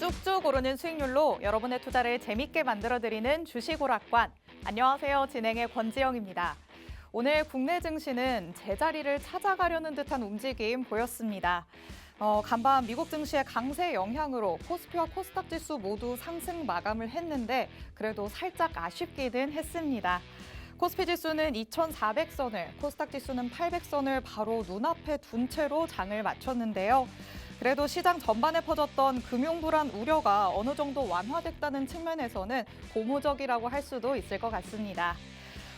쭉쭉 오르는 수익률로 여러분의 투자를 재밌게 만들어드리는 주식오락관. 안녕하세요. 진행의 권지영입니다. 오늘 국내 증시는 제자리를 찾아가려는 듯한 움직임 보였습니다. 간밤 미국 증시의 강세 영향으로 코스피와 코스닥 지수 모두 상승 마감을 했는데 그래도 살짝 아쉽기는 했습니다. 코스피 지수는 2,400선을, 코스닥 지수는 800선을 바로 눈앞에 둔 채로 장을 마쳤는데요. 그래도 시장 전반에 퍼졌던 금융불안 우려가 어느 정도 완화됐다는 측면에서는 고무적이라고 할 수도 있을 것 같습니다.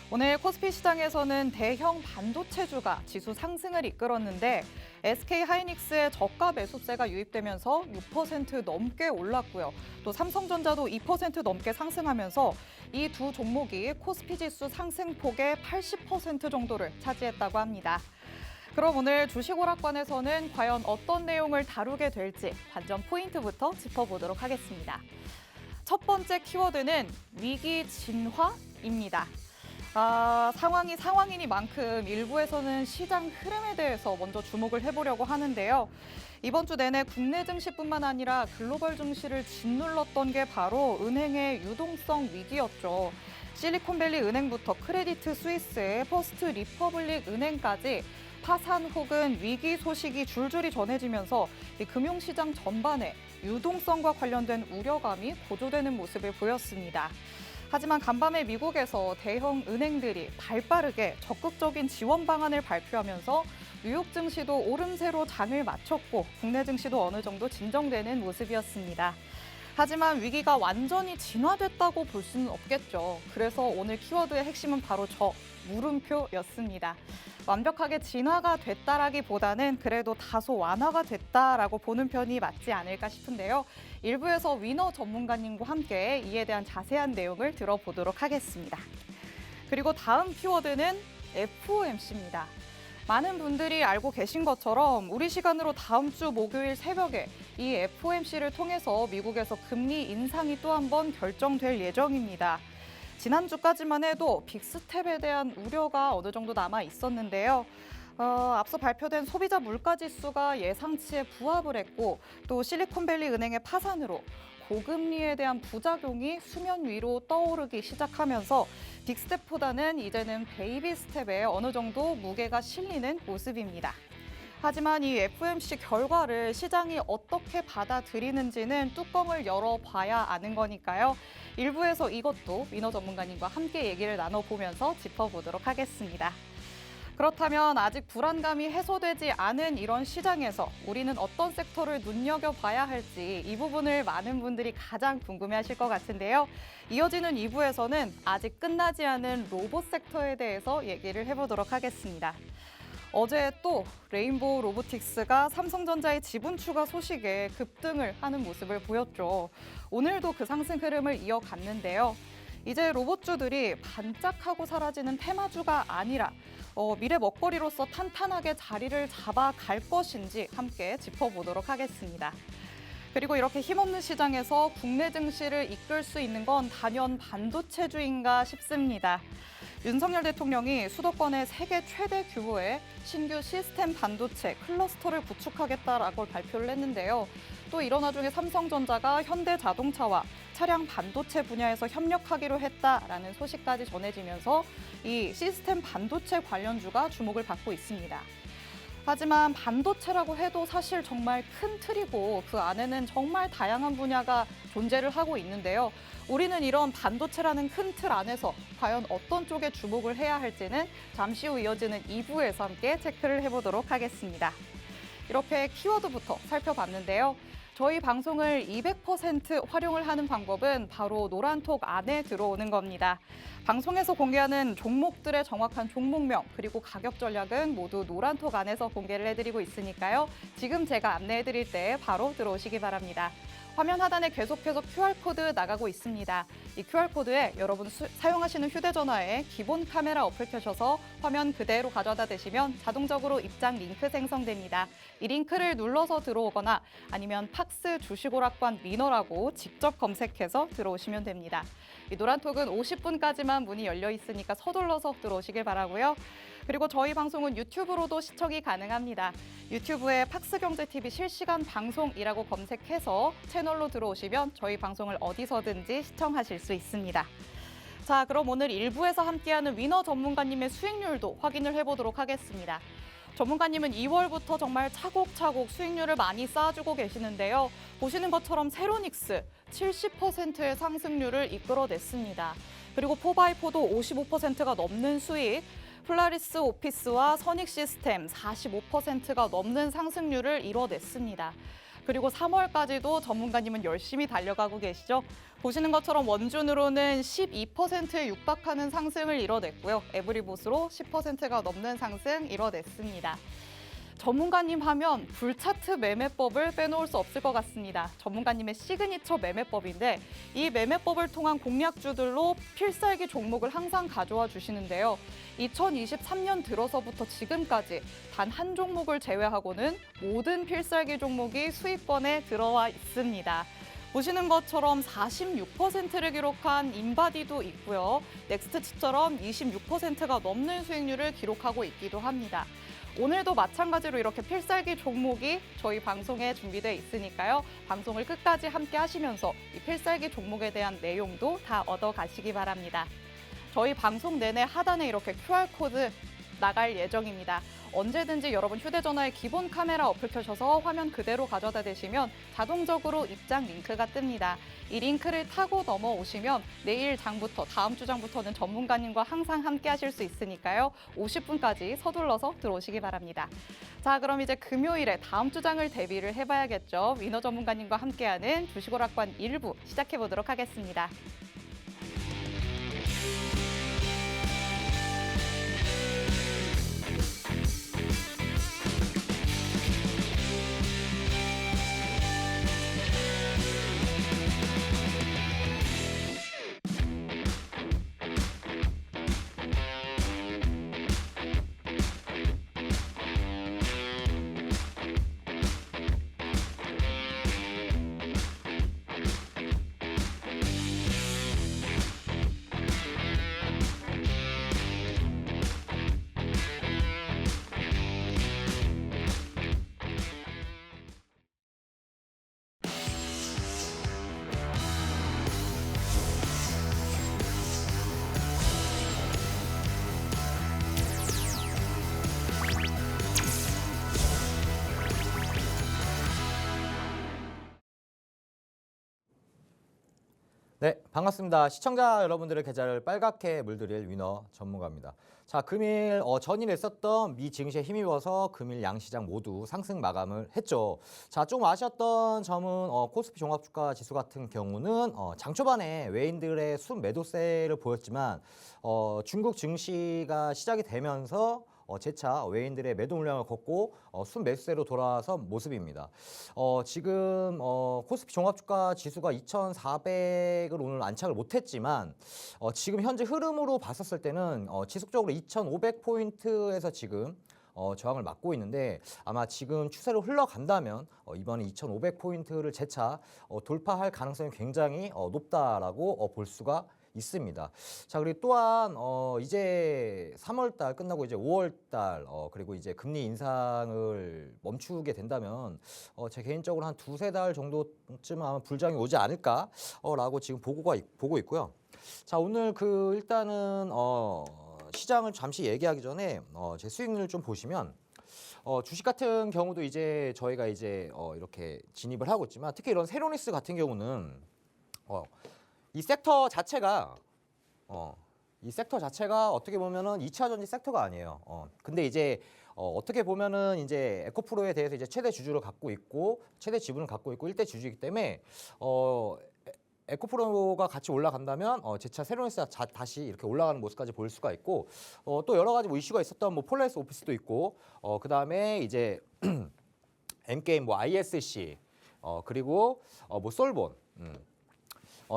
오늘 코스피 시장에서는 대형 반도체주가 지수 상승을 이끌었는데 SK하이닉스의 저가 매수세가 유입되면서 6% 넘게 올랐고요. 또 삼성전자도 2% 넘게 상승하면서 이 두 종목이 코스피 지수 상승폭의 80% 정도를 차지했다고 합니다. 그럼 오늘 주식오락관에서는 과연 어떤 내용을 다루게 될지 관전 포인트부터 짚어보도록 하겠습니다. 첫 번째 키워드는 위기 진화입니다. 상황이 상황이니만큼 일부에서는 시장 흐름에 대해서 먼저 주목을 해보려고 하는데요. 이번 주 내내 국내 증시뿐만 아니라 글로벌 증시를 짓눌렀던 게 바로 은행의 유동성 위기였죠. 실리콘밸리 은행부터 크레디트 스위스의 퍼스트 리퍼블릭 은행까지 파산 혹은 위기 소식이 줄줄이 전해지면서 이 금융시장 전반에 유동성과 관련된 우려감이 고조되는 모습을 보였습니다. 하지만 간밤에 미국에서 대형 은행들이 발빠르게 적극적인 지원 방안을 발표하면서 뉴욕 증시도 오름세로 장을 마쳤고 국내 증시도 어느 정도 진정되는 모습이었습니다. 하지만 위기가 완전히 진화됐다고 볼 수는 없겠죠. 그래서 오늘 키워드의 핵심은 바로 저 물음표였습니다. 완벽하게 진화가 됐다라기보다는 그래도 다소 완화가 됐다라고 보는 편이 맞지 않을까 싶은데요. 일부에서 위너 전문가님과 함께 이에 대한 자세한 내용을 들어보도록 하겠습니다. 그리고 다음 키워드는 FOMC입니다. 많은 분들이 알고 계신 것처럼 우리 시간으로 다음 주 목요일 새벽에 이 FOMC를 통해서 미국에서 금리 인상이 또 한 번 결정될 예정입니다. 지난주까지만 해도 빅스텝에 대한 우려가 어느 정도 남아 있었는데요. 앞서 발표된 소비자 물가지수가 예상치에 부합을 했고 또 실리콘밸리 은행의 파산으로 고금리에 대한 부작용이 수면 위로 떠오르기 시작하면서 빅스텝보다는 이제는 베이비 스텝에 어느 정도 무게가 실리는 모습입니다. 하지만 이 FOMC 결과를 시장이 어떻게 받아들이는지는 뚜껑을 열어봐야 아는 거니까요. 일부에서 이것도 위너 전문가님과 함께 얘기를 나눠보면서 짚어보도록 하겠습니다. 그렇다면 아직 불안감이 해소되지 않은 이런 시장에서 우리는 어떤 섹터를 눈여겨봐야 할지 이 부분을 많은 분들이 가장 궁금해하실 것 같은데요. 이어지는 2부에서는 아직 끝나지 않은 로봇 섹터에 대해서 얘기를 해보도록 하겠습니다. 어제 또 레인보우 로보틱스가 삼성전자의 지분 추가 소식에 급등을 하는 모습을 보였죠. 오늘도 그 상승 흐름을 이어갔는데요. 이제 로봇주들이 반짝하고 사라지는 테마주가 아니라 미래 먹거리로서 탄탄하게 자리를 잡아갈 것인지 함께 짚어보도록 하겠습니다. 그리고 이렇게 힘없는 시장에서 국내 증시를 이끌 수 있는 건 단연 반도체주인가 싶습니다. 윤석열 대통령이 수도권의 세계 최대 규모의 신규 시스템 반도체 클러스터를 구축하겠다라고 발표를 했는데요. 또 이런 와중에 삼성전자가 현대자동차와 차량 반도체 분야에서 협력하기로 했다라는 소식까지 전해지면서 이 시스템 반도체 관련주가 주목을 받고 있습니다. 하지만 반도체라고 해도 사실 정말 큰 틀이고 그 안에는 정말 다양한 분야가 존재를 하고 있는데요. 우리는 이런 반도체라는 큰 틀 안에서 과연 어떤 쪽에 주목을 해야 할지는 잠시 후 이어지는 2부에서 함께 체크를 해보도록 하겠습니다. 이렇게 키워드부터 살펴봤는데요. 저희 방송을 200% 활용을 하는 방법은 바로 노란톡 안에 들어오는 겁니다. 방송에서 공개하는 종목들의 정확한 종목명 그리고 가격 전략은 모두 노란톡 안에서 공개를 해드리고 있으니까요. 지금 제가 안내해드릴 때 바로 들어오시기 바랍니다. 화면 하단에 계속해서 QR코드 나가고 있습니다. 이 QR코드에 여러분 사용하시는 휴대전화에 기본 카메라 어플 켜셔서 화면 그대로 가져다 대시면 자동적으로 입장 링크 생성됩니다. 이 링크를 눌러서 들어오거나 아니면 팍스 주식오락관 위너라고 직접 검색해서 들어오시면 됩니다. 이 노란톡은 50분까지만 문이 열려 있으니까 서둘러서 들어오시길 바라고요. 그리고 저희 방송은 유튜브로도 시청이 가능합니다. 유튜브에 팍스경제TV 실시간 방송이라고 검색해서 채널로 들어오시면 저희 방송을 어디서든지 시청하실 수 있습니다. 자, 그럼 오늘 1부에서 함께하는 위너 전문가님의 수익률도 확인을 해보도록 하겠습니다. 전문가님은 2월부터 정말 차곡차곡 수익률을 많이 쌓아주고 계시는데요. 보시는 것처럼 세로닉스 70%의 상승률을 이끌어냈습니다. 그리고 4x4도 55%가 넘는 수익, 플라리스 오피스와 선익 시스템 45%가 넘는 상승률을 이뤄냈습니다. 그리고 3월까지도 전문가님은 열심히 달려가고 계시죠. 보시는 것처럼 원준으로는 12%에 육박하는 상승을 이뤄냈고요. 에브리봇으로 10%가 넘는 상승 이뤄냈습니다. 전문가님 하면 불차트 매매법을 빼놓을 수 없을 것 같습니다. 전문가님의 시그니처 매매법인데 이 매매법을 통한 공략주들로 필살기 종목을 항상 가져와 주시는데요. 2023년 들어서부터 지금까지 단 한 종목을 제외하고는 모든 필살기 종목이 수익권에 들어와 있습니다. 보시는 것처럼 46%를 기록한 인바디도 있고요. 넥스트치처럼 26%가 넘는 수익률을 기록하고 있기도 합니다. 오늘도 마찬가지로 이렇게 필살기 종목이 저희 방송에 준비되어 있으니까요. 방송을 끝까지 함께 하시면서 이 필살기 종목에 대한 내용도 다 얻어가시기 바랍니다. 저희 방송 내내 하단에 이렇게 QR코드 나갈 예정입니다. 언제든지 여러분 휴대전화에 기본 카메라 어플 켜셔서 화면 그대로 가져다 대시면 자동적으로 입장 링크가 뜹니다. 이 링크를 타고 넘어오시면 내일 장부터 다음 주 장부터는 전문가님과 항상 함께 하실 수 있으니까요. 50분까지 서둘러서 들어오시기 바랍니다. 자, 그럼 이제 금요일에 다음 주 장을 대비를 해봐야겠죠. 위너 전문가님과 함께하는 주식오락관 1부 시작해보도록 하겠습니다. 네, 반갑습니다. 시청자 여러분들의 계좌를 빨갛게 물들일 위너 전문가입니다. 자, 금일 전일에 있었던 미 증시에 힘입어서 금일 양시장 모두 상승 마감을 했죠. 자, 좀 아쉬웠던 점은 코스피 종합주가 지수 같은 경우는 장 초반에 외인들의 순매도세를 보였지만 중국 증시가 시작이 되면서 재차 외인들의 매도 물량을 걷고 순매수세로 돌아선 모습입니다. 지금 코스피 종합주가 지수가 2,400을 오늘 안착을 못했지만 지금 현재 흐름으로 봤었을 때는 지속적으로 2,500포인트에서 지금 저항을 막고 있는데 아마 지금 추세로 흘러간다면 이번에 2,500포인트를 재차 돌파할 가능성이 굉장히 높다라고 볼 수가 있습니다. 자, 그리고 또한 이제 3월달 끝나고 이제 5월달 그리고 이제 금리 인상을 멈추게 된다면 제 개인적으로 한 두세 달 정도쯤 아마 불장이 오지 않을까라고 지금 보고 있고요. 자, 오늘 일단은 시장을 잠시 얘기하기 전에 제 수익률 좀 보시면 주식 같은 경우도 이제 저희가 이제 이렇게 진입을 하고 있지만 특히 이런 세로닉스 같은 경우는 이 섹터 자체가 어떻게 보면은 2차 전지 섹터가 아니에요. 근데 이제 어떻게 보면은 이제 에코프로에 대해서 이제 최대 주주를 갖고 있고 최대 지분을 갖고 있고 1대 주주이기 때문에 에코프로가 같이 올라간다면 재차 세로닉스가 다시 이렇게 올라가는 모습까지 보일 수가 있고 또 여러 가지 뭐 이슈가 있었던 뭐 폴라리스 오피스도 있고 그다음에 이제 M게임 뭐 ISC 그리고 뭐 솔본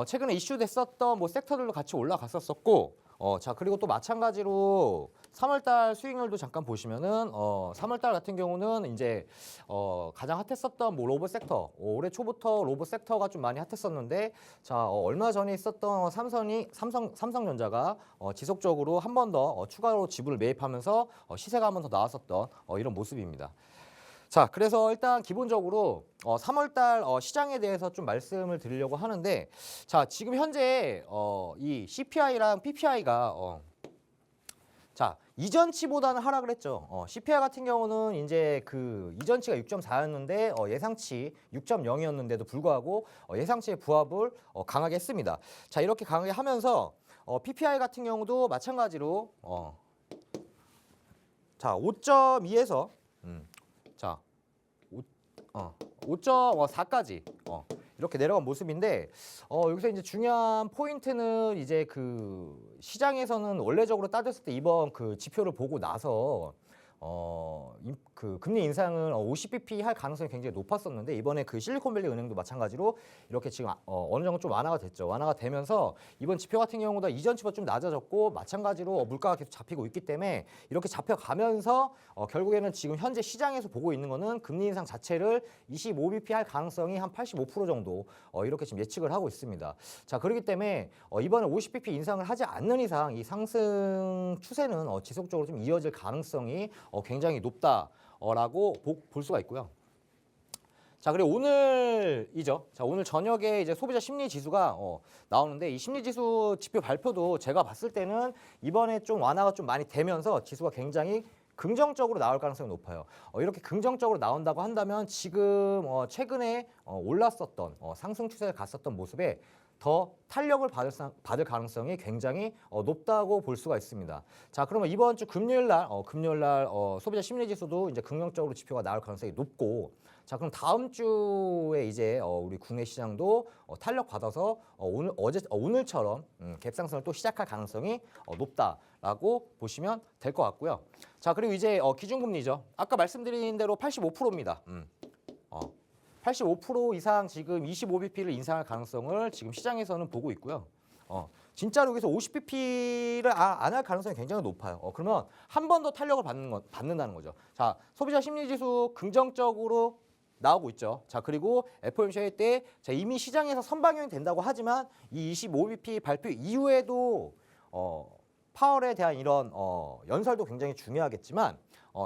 최근에 이슈됐었던 뭐 섹터들도 같이 올라갔었고 자, 그리고 또 마찬가지로 3월달 수익률도 잠깐 보시면은 3월달 같은 경우는 이제 가장 핫했었던 뭐 로봇 섹터, 올해 초부터 로봇 섹터가 좀 많이 핫했었는데 자 얼마 전에 있었던 삼성전자가 지속적으로 한 번 더 추가로 지분을 매입하면서 시세가 한 번 더 나왔었던 이런 모습입니다. 자, 그래서 일단 기본적으로 3월달 시장에 대해서 좀 말씀을 드리려고 하는데, 자, 지금 현재 이 CPI랑 PPI가 자 이전치보다는 하락을 했죠. CPI 같은 경우는 이제 그 이전치가 6.4였는데 예상치 6.0이었는데도 불구하고 예상치의 부합을 강하게 했습니다. 자, 이렇게 강하게 하면서 PPI 같은 경우도 마찬가지로 자 5.2에서 자, 5.4까지 이렇게 내려간 모습인데 여기서 이제 중요한 포인트는 이제 그 시장에서는 원래적으로 따졌을 때 이번 그 지표를 보고 나서 그 금리 인상을 50bp 할 가능성이 굉장히 높았었는데 이번에 그 실리콘밸리 은행도 마찬가지로 이렇게 지금 어느 정도 좀 완화가 됐죠. 완화가 되면서 이번 지표 같은 경우보다 이전치보다 좀 낮아졌고 마찬가지로 물가가 계속 잡히고 있기 때문에 이렇게 잡혀가면서 결국에는 지금 현재 시장에서 보고 있는 거는 금리 인상 자체를 25bp 할 가능성이 한 85% 정도 이렇게 지금 예측을 하고 있습니다. 자, 그렇기 때문에 이번에 50bp 인상을 하지 않는 이상 이 상승 추세는 지속적으로 좀 이어질 가능성이 굉장히 높다라고 볼 수가 있고요. 자, 그리고 오늘이죠. 자, 오늘 저녁에 이제 소비자 심리 지수가 나오는데 이 심리 지수 지표 발표도 제가 봤을 때는 이번에 좀 완화가 좀 많이 되면서 지수가 굉장히 긍정적으로 나올 가능성이 높아요. 이렇게 긍정적으로 나온다고 한다면 지금 최근에 올랐었던 상승 추세를 갔었던 모습에 더 탄력을 받을 가능성이 굉장히 높다고 볼 수가 있습니다. 자, 그러면 이번 주 금요일 날 소비자 심리 지수도 이제 긍정적으로 지표가 나올 가능성이 높고, 자, 그럼 다음 주에 이제 우리 국내 시장도 탄력 받아서 오늘처럼 갭상승을 또 시작할 가능성이 높다라고 보시면 될 것 같고요. 자, 그리고 이제 기준금리죠. 아까 말씀드린 대로 85%입니다. 85% 이상 지금 25bp를 인상할 가능성을 지금 시장에서는 보고 있고요. 진짜로 여기서 50bp를 안 할 가능성이 굉장히 높아요. 그러면 한 번 더 탄력을 받는다는 거죠. 자, 소비자 심리지수 긍정적으로 나오고 있죠. 자, 그리고 FOMC 회의 때 이미 시장에서 선방향이 된다고 하지만 이 25bp 발표 이후에도 파월에 대한 이런 연설도 굉장히 중요하겠지만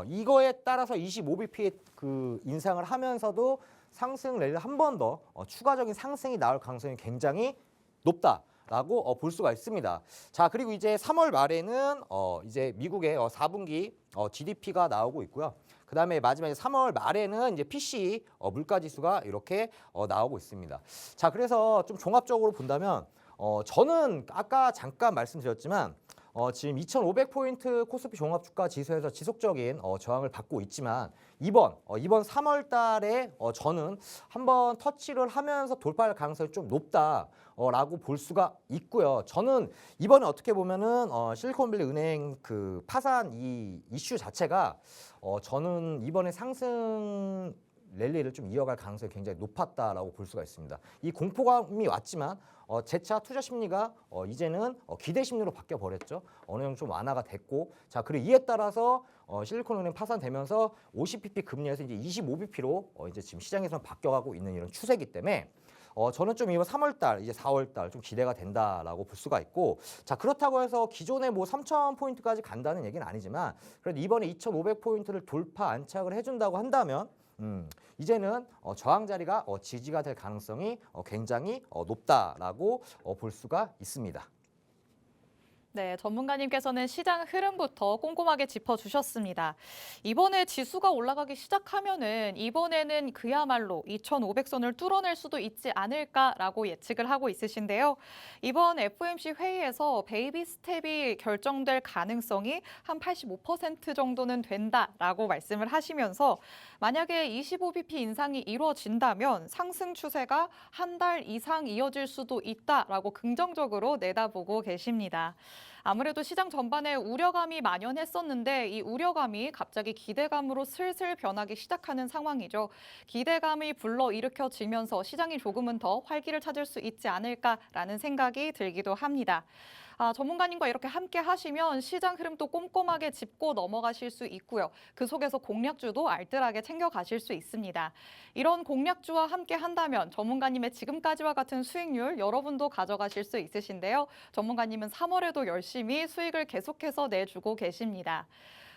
이거에 따라서 25bp의 그 인상을 하면서도 상승 랠리 한 번 더 추가적인 상승이 나올 가능성이 굉장히 높다라고 볼 수가 있습니다. 자, 그리고 이제 3월 말에는 이제 미국의 4분기 GDP가 나오고 있고요. 그다음에 마지막에 3월 말에는 이제 PCE 물가 지수가 이렇게 나오고 있습니다. 자, 그래서 좀 종합적으로 본다면 저는 아까 잠깐 말씀드렸지만 지금 2,500포인트 코스피 종합주가 지수에서 지속적인 저항을 받고 있지만 이번 3월 달에 저는 한번 터치를 하면서 돌파할 가능성이 좀 높다라고 볼 수가 있고요. 저는 이번에 어떻게 보면은 실리콘밸리 은행 그 파산 이 이슈 자체가 저는 이번에 상승 랠리를 좀 이어갈 가능성이 굉장히 높았다라고 볼 수가 있습니다. 이 공포감이 왔지만 재차 투자 심리가 이제는 기대 심리로 바뀌어 버렸죠. 어느 정도 좀 완화가 됐고, 자, 그리고 이에 따라서 실리콘은행 파산되면서 50bp 금리에서 이제 25bp로 이제 지금 시장에서는 바뀌어가고 있는 이런 추세이기 때문에 저는 좀 이번 3월달, 이제 4월달 좀 기대가 된다라고 볼 수가 있고, 자, 그렇다고 해서 기존에 뭐 3,000포인트까지 간다는 얘기는 아니지만 그래도 이번에 2,500포인트를 돌파 안착을 해준다고 한다면 이제는 저항 자리가 지지가 될 가능성이 굉장히 높다라고 볼 수가 있습니다. 네, 전문가님께서는 시장 흐름부터 꼼꼼하게 짚어주셨습니다. 이번에 지수가 올라가기 시작하면은 이번에는 그야말로 2,500선을 뚫어낼 수도 있지 않을까라고 예측을 하고 있으신데요. 이번 FOMC 회의에서 베이비 스텝이 결정될 가능성이 한 85% 정도는 된다라고 말씀을 하시면서 만약에 25bp 인상이 이루어진다면 상승 추세가 한 달 이상 이어질 수도 있다라고 긍정적으로 내다보고 계십니다. 아무래도 시장 전반에 우려감이 만연했었는데 이 우려감이 갑자기 기대감으로 슬슬 변하기 시작하는 상황이죠. 기대감이 불러일으켜지면서 시장이 조금은 더 활기를 찾을 수 있지 않을까라는 생각이 들기도 합니다. 전문가님과 이렇게 함께 하시면 시장 흐름도 꼼꼼하게 짚고 넘어가실 수 있고요. 그 속에서 공략주도 알뜰하게 챙겨가실 수 있습니다. 이런 공략주와 함께 한다면 전문가님의 지금까지와 같은 수익률 여러분도 가져가실 수 있으신데요. 전문가님은 3월에도 열심히 수익을 계속해서 내주고 계십니다.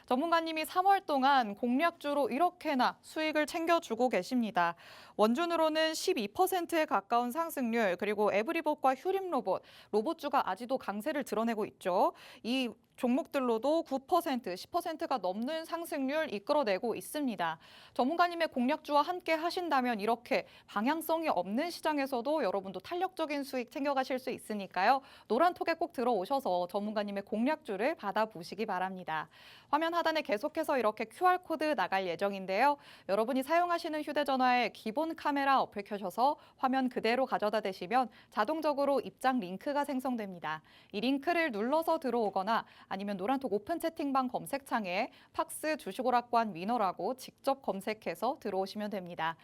전문가님이 3월 동안 공략주로 이렇게나 수익을 챙겨주고 계십니다. 원준으로는 12%에 가까운 상승률, 그리고 에브리봇과 휴림로봇, 로봇주가 아직도 강세를 드러내고 있죠. 이 종목들로도 9%, 10%가 넘는 상승률 이끌어내고 있습니다. 전문가님의 공략주와 함께 하신다면 이렇게 방향성이 없는 시장에서도 여러분도 탄력적인 수익 챙겨가실 수 있으니까요. 노란톡에 꼭 들어오셔서 전문가님의 공략주를 받아보시기 바랍니다. 화면 하단에 계속해서 이렇게 QR코드 나갈 예정인데요. 여러분이 사용하시는 휴대전화에 기본 카메라 어플 켜셔서 화면 그대로 가져다 대시면 자동적으로 입장 링크가 생성됩니다. 이 링크를 눌러서 들어오거나 아니면 노란톡 오픈 채팅방 검색창에 팍스 주식오락관 위너라고 직접 검색해서 들어오시면 됩니다.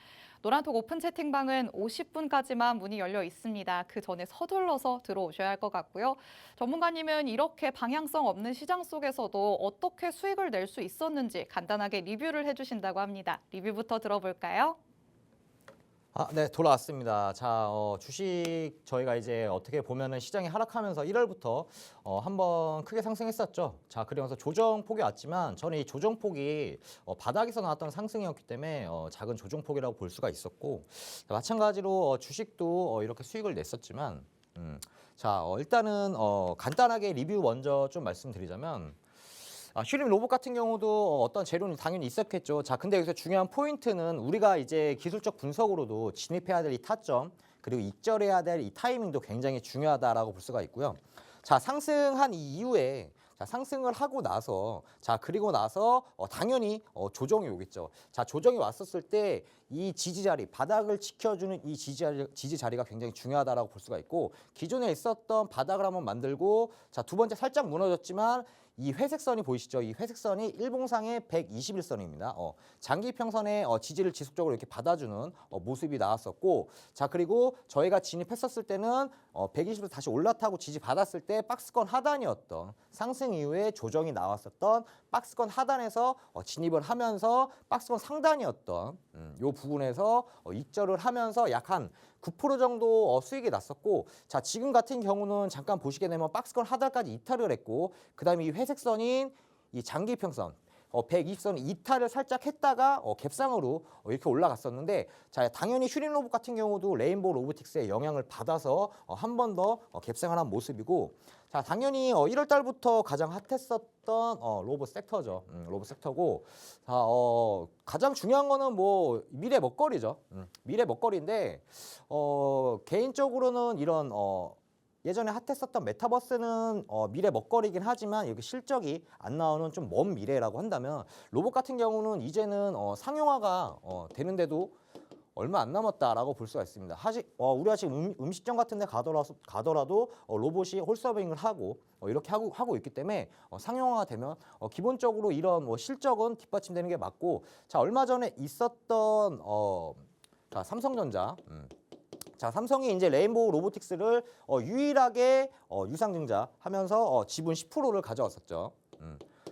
노란톡 오픈 채팅방은 50분까지만 문이 열려 있습니다. 그 전에 서둘러서 들어오셔야 할 것 같고요. 전문가님은 이렇게 방향성 없는 시장 속에서도 어떻게 수익을 낼 수 있었는지 간단하게 리뷰를 해주신다고 합니다. 리뷰부터 들어볼까요? 네, 돌아왔습니다. 자, 주식 저희가 이제 어떻게 보면은 시장이 하락하면서 1월부터 한번 크게 상승했었죠. 자, 그러면서 조정폭이 왔지만 저는 이 조정폭이 바닥에서 나왔던 상승이었기 때문에 작은 조정폭이라고 볼 수가 있었고, 마찬가지로 주식도 이렇게 수익을 냈었지만, 자, 일단은 간단하게 리뷰 먼저 좀 말씀드리자면, 휴림 로봇 같은 경우도 어떤 재료는 당연히 있었겠죠. 자, 근데 여기서 중요한 포인트는 우리가 이제 기술적 분석으로도 진입해야 될 이 타점, 그리고 익절해야 될 이 타이밍도 굉장히 중요하다라고 볼 수가 있고요. 자, 상승한 이후에 상승을 하고 나서 그리고 나서 당연히 조정이 오겠죠. 자, 조정이 왔었을 때 이 지지자리, 바닥을 지켜주는 이 지지자리가 굉장히 중요하다라고 볼 수가 있고, 기존에 있었던 바닥을 한번 만들고, 자, 두 번째 살짝 무너졌지만 이 회색선이 보이시죠? 이 회색선이 일봉상의 121선입니다. 장기 평선의 지지를 지속적으로 이렇게 받아주는 모습이 나왔었고, 자, 그리고 저희가 진입했었을 때는 120에서 다시 올라타고 지지 받았을 때 박스권 하단이었던, 상승 이후에 조정이 나왔었던 박스권 하단에서 진입을 하면서 박스권 상단이었던 요 부분에서 익절을 하면서 약 한 9% 정도 수익이 났었고, 자, 지금 같은 경우는 잠깐 보시게 되면 박스권 하단까지 이탈을 했고, 그 다음에 이 회색선인 이 장기평선 120선 이탈을 살짝 했다가 갭상으로 이렇게 올라갔었는데, 자, 당연히 휴림 로봇 같은 경우도 레인보우 로보틱스의 영향을 받아서 한 번 더 갭상을 한 모습이고, 자, 당연히 1월 달부터 가장 핫했었던 로봇 섹터죠. 로봇 섹터고, 자, 가장 중요한 거는 뭐 미래 먹거리죠. 미래 먹거리인데, 개인적으로는 이런 예전에 핫했었던 메타버스는 미래 먹거리긴 하지만 여기 실적이 안 나오는 좀 먼 미래라고 한다면, 로봇 같은 경우는 이제는 상용화가 되는데도 얼마 안 남았다라고 볼 수가 있습니다. 우리가 지금 음식점 같은 데 가더라도 로봇이 홀서빙을 하고 이렇게 하고 있기 때문에 상용화가 되면 기본적으로 이런 실적은 뒷받침되는 게 맞고, 자, 얼마 전에 있었던 자, 삼성전자, 자, 삼성이 이제 레인보우 로보틱스를 유일하게 유상증자 하면서 지분 10%를 가져왔었죠.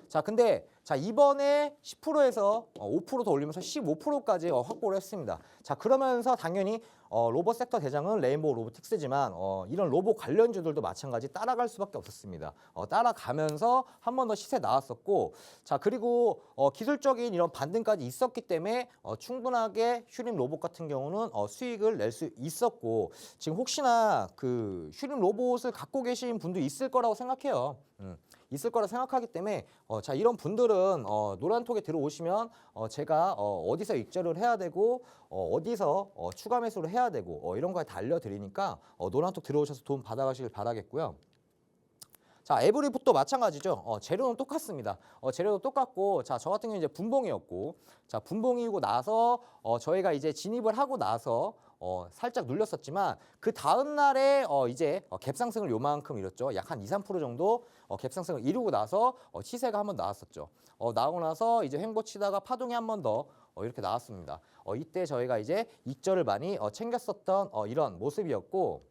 자, 근데 자, 이번에 10%에서 5% 더 올리면서 15%까지 확보를 했습니다. 자, 그러면서 당연히 로봇 섹터 대장은 레인보우 로보틱스지만 이런 로봇 관련주들도 마찬가지 따라갈 수밖에 없었습니다. 따라가면서 한 번 더 시세 나왔었고, 자, 그리고 기술적인 이런 반등까지 있었기 때문에 충분하게 휴림 로봇 같은 경우는 수익을 낼 수 있었고, 지금 혹시나 그 휴림 로봇을 갖고 계신 분도 있을 거라고 생각해요. 있을 거라 생각하기 때문에 자, 이런 분들은 노란톡에 들어오시면 제가 어디서 익절을 해야 되고 어디서 추가 매수를 해야 되고 이런 거 다 알려드리니까 노란톡 들어오셔서 도움 받아가시길 바라겠고요. 자, 에브리봇도 마찬가지죠. 재료는 똑같습니다. 재료도 똑같고, 자, 저 같은 경우는 이제 분봉이었고, 자, 분봉이고 나서 저희가 이제 진입을 하고 나서 살짝 눌렸었지만 그 다음 날에 이제 갭상승을 요만큼 이뤘죠. 약 한 2, 3% 정도 갭상승을 이루고 나서 시세가 한번 나왔었죠. 나오고 나서 이제 횡보 치다가 파동이 한 번 더 이렇게 나왔습니다. 이때 저희가 이제 익절을 많이 챙겼었던 이런 모습이었고,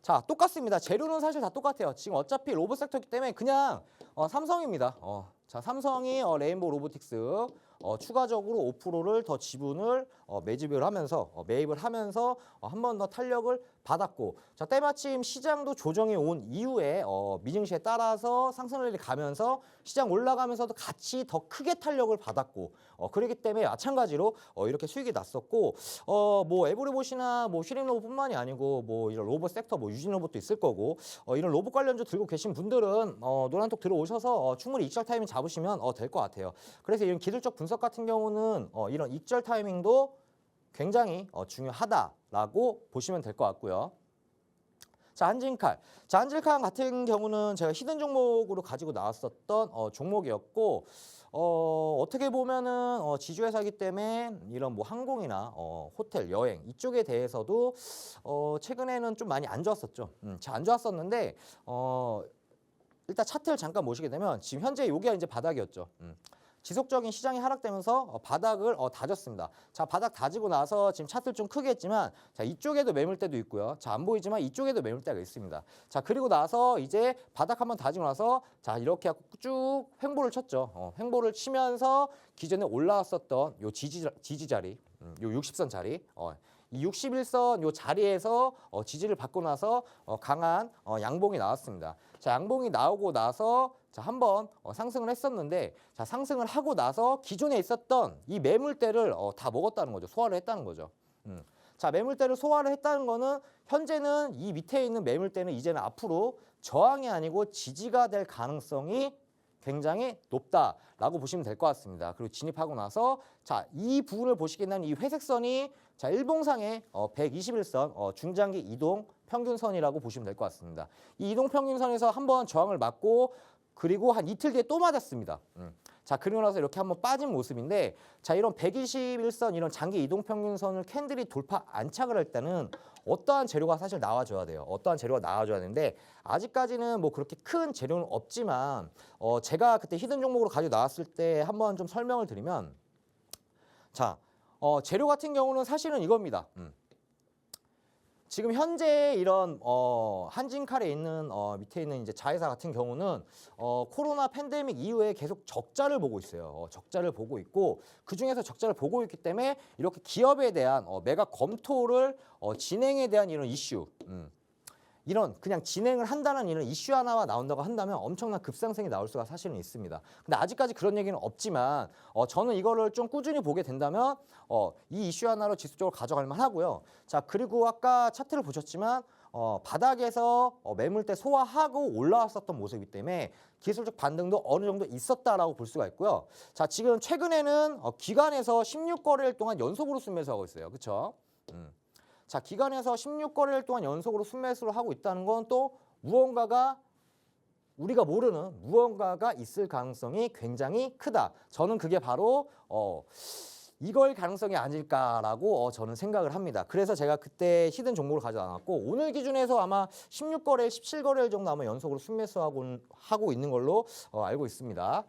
자, 똑같습니다. 재료는 사실 다 똑같아요. 지금 어차피 로봇 섹터이기 때문에 그냥 삼성입니다. 자, 삼성이 레인보우 로보틱스 추가적으로 5%를 더 지분을 매집을 하면서 매입을 하면서 한 번 더 탄력을 받았고, 자, 때마침 시장도 조정이 온 이후에 미증시에 따라서 상승률이 가면서 시장 올라가면서도 같이 더 크게 탄력을 받았고, 그렇기 때문에 마찬가지로 이렇게 수익이 났었고, 뭐 에브리봇이나 뭐 슈링로봇뿐만이 아니고 뭐 이런 로봇 섹터 뭐 유진로봇도 있을 거고, 이런 로봇 관련주 들고 계신 분들은 노란톡 들어오셔서 충분히 익절 타이밍 잡으시면 될 것 같아요. 그래서 이런 기술적 분석 같은 경우는 이런 익절 타이밍도 굉장히 중요하다라고 보시면 될 것 같고요. 자, 한진칼. 자, 한진칼 같은 경우는 제가 히든 종목으로 가지고 나왔었던 종목이었고, 어떻게 보면은 지주회사이기 때문에 이런 뭐 항공이나 호텔, 여행 이쪽에 대해서도 최근에는 좀 많이 안 좋았었죠. 안 좋았었는데 일단 차트를 잠깐 보시게 되면 지금 현재 여기가 이제 바닥이었죠. 지속적인 시장이 하락되면서 바닥을 다졌습니다. 자, 바닥 다지고 나서 지금 차트를 좀 크게 했지만, 자, 이쪽에도 매물대도 있고요. 자, 안 보이지만 이쪽에도 매물대가 있습니다. 자, 그리고 나서 이제 바닥 한번 다지고 나서 자, 이렇게 하고 쭉 횡보를 쳤죠. 횡보를 치면서 기존에 올라왔었던 요 지지 자리, 요 60선 자리, 이 61선 요 자리에서 지지를 받고 나서 강한 양봉이 나왔습니다. 자, 양봉이 나오고 나서 자, 한번 상승을 했었는데, 자, 상승을 하고 나서 기존에 있었던 이 매물대를 다 먹었다는 거죠. 소화를 했다는 거죠. 자, 매물대를 소화를 했다는 거는 현재는 이 밑에 있는 매물대는 이제는 앞으로 저항이 아니고 지지가 될 가능성이 굉장히 높다라고 보시면 될 것 같습니다. 그리고 진입하고 나서 자, 이 부분을 보시게 되면 이 회색선이 자, 일봉상의 121선 중장기 이동 평균선이라고 보시면 될 것 같습니다. 이 이동 평균선에서 한번 저항을 맞고 그리고 한 이틀 뒤에 또 맞았습니다. 자, 그리고 나서 이렇게 한번 빠진 모습인데, 자, 이런 121선 이런 장기 이동 평균선을 캔들이 돌파 안착을 할 때는 어떠한 재료가 사실 나와줘야 돼요. 어떠한 재료가 나와줘야 되는데, 아직까지는 뭐 그렇게 큰 재료는 없지만 제가 그때 히든 종목으로 가지고 나왔을 때 한번 좀 설명을 드리면, 자, 재료 같은 경우는 사실은 이겁니다. 지금 현재 이런 한진칼에 있는 밑에 있는 이제 자회사 같은 경우는 코로나 팬데믹 이후에 계속 적자를 보고 있어요. 적자를 보고 있고, 그 중에서 적자를 보고 있기 때문에 이렇게 기업에 대한 매각 검토를 진행에 대한 이런 이슈, 이런 그냥 진행을 한다는 이런 이슈 하나가 나온다고 한다면 엄청난 급상승이 나올 수가 사실은 있습니다. 근데 아직까지 그런 얘기는 없지만 저는 이거를 좀 꾸준히 보게 된다면 이 이슈 하나로 지속적으로 가져갈 만하고요. 자, 그리고 아까 차트를 보셨지만 바닥에서 매물대 소화하고 올라왔었던 모습이기 때문에 기술적 반등도 어느 정도 있었다라고 볼 수가 있고요. 자, 지금 최근에는 기관에서 16거래일 동안 연속으로 순매수하고 있어요. 그렇죠? 자, 기관에서 16거래일 동안 연속으로 순매수를 하고 있다는 건 또 무언가가 우리가 모르는 무언가가 있을 가능성이 굉장히 크다. 저는 그게 바로 이걸 가능성이 아닐까라고 저는 생각을 합니다. 그래서 제가 그때 히든 종목을 가져나왔고, 오늘 기준에서 아마 16거래일, 17거래일 정도 아마 연속으로 순매수하고 있는 걸로 알고 있습니다.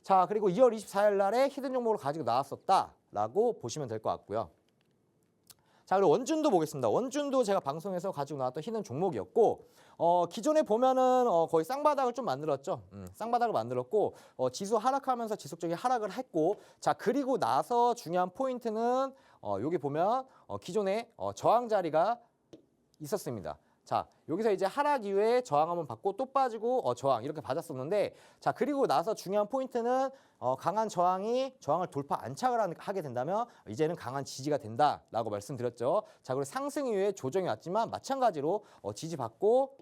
자, 그리고 2월 24일 날에 히든 종목을 가지고 나왔었다라고 보시면 될 것 같고요. 자, 그리고 원준도 보겠습니다. 원준도 제가 방송에서 가지고 나왔던 히든 종목이었고, 기존에 보면은 거의 쌍바닥을 좀 만들었죠. 쌍바닥을 만들었고, 지수 하락하면서 지속적인 하락을 했고, 자, 그리고 나서 중요한 포인트는 여기 보면 기존에 저항 자리가 있었습니다. 자, 여기서 이제 하락 이후에 저항 한번 받고 또 빠지고 저항 이렇게 받았었는데, 자, 그리고 나서 중요한 포인트는 강한 저항을 돌파 안착을 하게 된다면 이제는 강한 지지가 된다라고 말씀드렸죠. 자, 그리고 상승 이후에 조정이 왔지만 마찬가지로 지지받고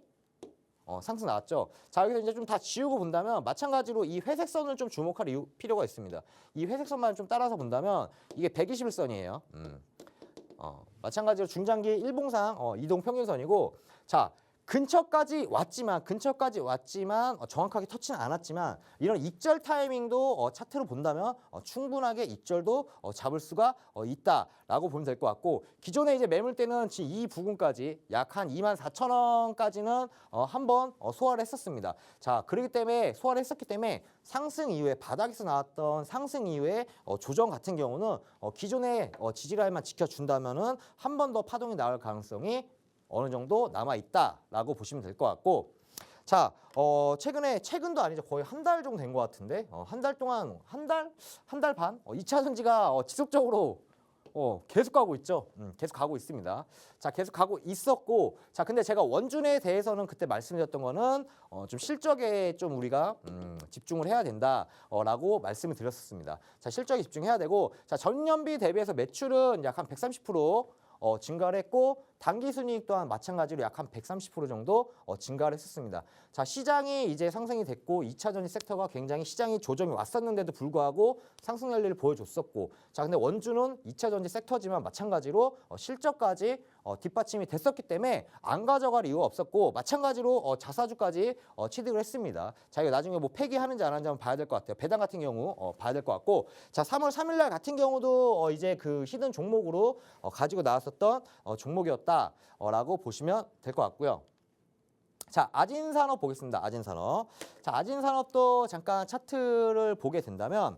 상승 나왔죠. 자, 여기서 이제 좀 다 지우고 본다면 마찬가지로 이 회색선을 좀 주목할 필요가 있습니다. 이 회색선만 좀 따라서 본다면 이게 121선이에요. 마찬가지로 중장기 일봉상 이동 평균선이고, 자, 근처까지 왔지만 정확하게 터치는 않았지만 이런 익절 타이밍도 차트로 본다면 충분하게 익절도 잡을 수가 있다라고 보면 될 것 같고, 기존에 이제 매물대는 이 부분까지 약 한 24,000원까지는 한번 소화를 했었습니다. 자, 그렇기 때문에 소화를 했었기 때문에 상승 이후에 바닥에서 나왔던 상승 이후에 조정 같은 경우는 기존의 지지라인만 지켜준다면은 한 번 더 파동이 나올 가능성이 어느 정도 남아 있다라고 보시면 될 것 같고, 자, 최근도 아니죠. 거의 한 달 정도 된 것 같은데, 한 달 동안, 한 달 반? 2차 전지가 지속적으로 계속 가고 있죠. 계속 가고 있습니다. 자, 계속 가고 있었고, 자, 근데 제가 원준에 대해서는 그때 말씀드렸던 거는 좀 실적에 좀 우리가 집중을 해야 된다라고 말씀을 드렸었습니다. 자, 실적에 집중해야 되고, 자, 전년비 대비해서 매출은 약 한 130% 증가를 했고, 당기순이익 또한 마찬가지로 약 한 130% 정도 증가를 했었습니다. 자, 시장이 이제 상승이 됐고 2차 전지 섹터가 굉장히 시장이 조정이 왔었는데도 불구하고 상승 열리를 보여줬었고, 자, 근데 원주는 2차 전지 섹터지만 마찬가지로 실적까지 뒷받침이 됐었기 때문에 안 가져갈 이유가 없었고, 마찬가지로 자사주까지 취득을 했습니다. 자, 이거 나중에 뭐 폐기하는지 안 하는지 한번 봐야 될 것 같아요. 배당 같은 경우 봐야 될 것 같고, 자, 3월 3일 날 같은 경우도 이제 그 히든 종목으로 가지고 나왔었던 종목이었다라고 보시면 될 것 같고요. 자, 아진산업 보겠습니다. 아진산업. 자, 아진산업도 잠깐 차트를 보게 된다면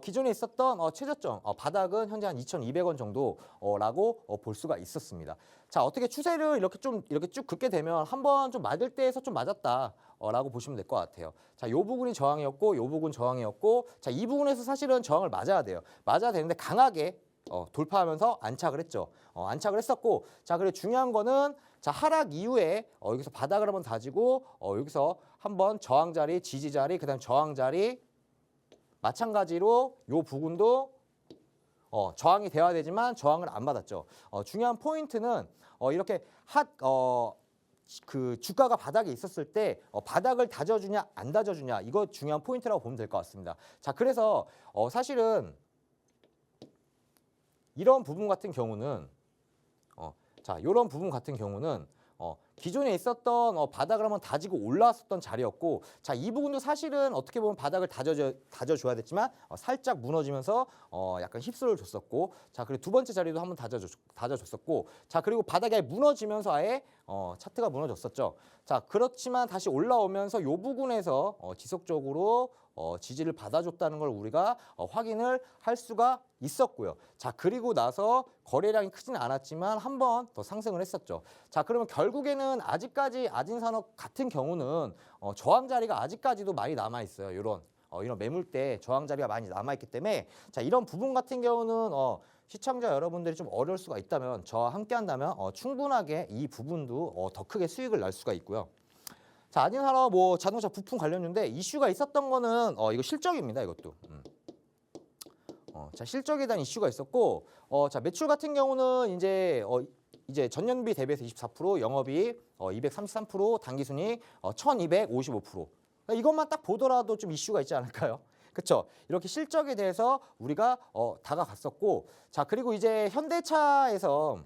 기존에 있었던 최저점 바닥은 현재 한 2,200원 정도라고 볼 수가 있었습니다. 자, 어떻게 추세를 이렇게 쭉 긋게 되면 한번 좀 맞을 때에서 좀 맞았다라고 보시면 될 것 같아요. 자, 요 부분이 저항이었고, 요 부분 저항이었고, 자, 이 부분에서 사실은 저항을 맞아야 돼요. 맞아야 되는데 강하게 돌파하면서 안착을 했죠. 안착을 했었고, 자, 그리고 중요한 거는 자, 하락 이후에 여기서 바닥을 한번 다지고 여기서 한번 저항 자리, 지지 자리, 그다음 저항 자리, 마찬가지로 요 부분도 저항이 돼야 되지만 저항을 안 받았죠. 중요한 포인트는 이렇게 그 주가가 바닥에 있었을 때 바닥을 다져주냐 안 다져주냐, 이거 중요한 포인트라고 보면 될 것 같습니다. 자, 그래서 사실은 이런 부분 같은 경우는 자, 이런 부분 같은 경우는 기존에 있었던 바닥을 한번 다지고 올라왔었던 자리였고, 자, 이 부분도 사실은 어떻게 보면 바닥을 다져줘야 됐지만 살짝 무너지면서 약간 휩쓸을 줬었고, 자, 그리고 두 번째 자리도 한번 다져줬었고, 자, 그리고 바닥에 무너지면서 아예 차트가 무너졌었죠. 자, 그렇지만 다시 올라오면서 이 부분에서 지속적으로 지지를 받아줬다는 걸 우리가 확인을 할 수가 있었고요. 자, 그리고 나서 거래량이 크지는 않았지만 한 번 더 상승을 했었죠. 자, 그러면 결국에는 아직까지 아진산업 같은 경우는 저항 자리가 아직까지도 많이 남아 있어요. 이런 매물대 저항 자리가 많이 남아 있기 때문에, 자, 이런 부분 같은 경우는 시청자 여러분들이 좀 어려울 수가 있다면 저와 함께 한다면 충분하게 이 부분도 더 크게 수익을 낼 수가 있고요. 자, 아진산업 뭐 자동차 부품 관련주인데 이슈가 있었던 거는 이거 실적입니다. 이것도. 자, 실적에 대한 이슈가 있었고, 자, 매출 같은 경우는 이제 전년비 대비해서 24%, 영업이익 233%, 당기순이익 1255%. 이것만 딱 보더라도 좀 이슈가 있지 않을까요? 그렇죠? 이렇게 실적에 대해서 우리가 다가갔었고, 자, 그리고 이제 현대차에서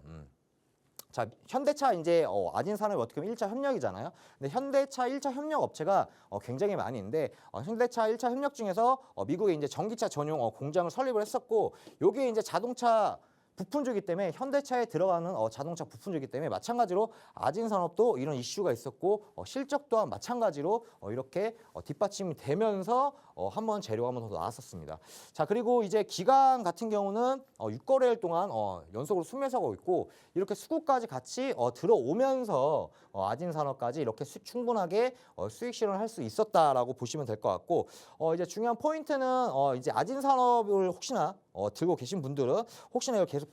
자, 현대차 이제 아진산업이 어떻게 보면 1차 협력이잖아요. 근데 현대차 1차 협력 업체가 굉장히 많이 있는데, 현대차 1차 협력 중에서 미국에 이제 전기차 전용 공장을 설립을 했었고, 요게 이제 자동차 부품주기 때문에 현대차에 들어가는 자동차 부품주기 때문에 마찬가지로 아진산업도 이런 이슈가 있었고, 실적 또한 마찬가지로 이렇게 뒷받침이 되면서 한번 재료가 한번 더 나왔었습니다. 자, 그리고 이제 기관 같은 경우는 6거래일 동안 연속으로 순매수하고 있고, 이렇게 수급까지 같이 들어오면서 아진산업까지 이렇게 충분하게 수익 실현을 할 수 있었다라고 보시면 될 것 같고, 이제 중요한 포인트는 이제 아진산업을 혹시나 들고 계신 분들은 혹시나 이걸 계속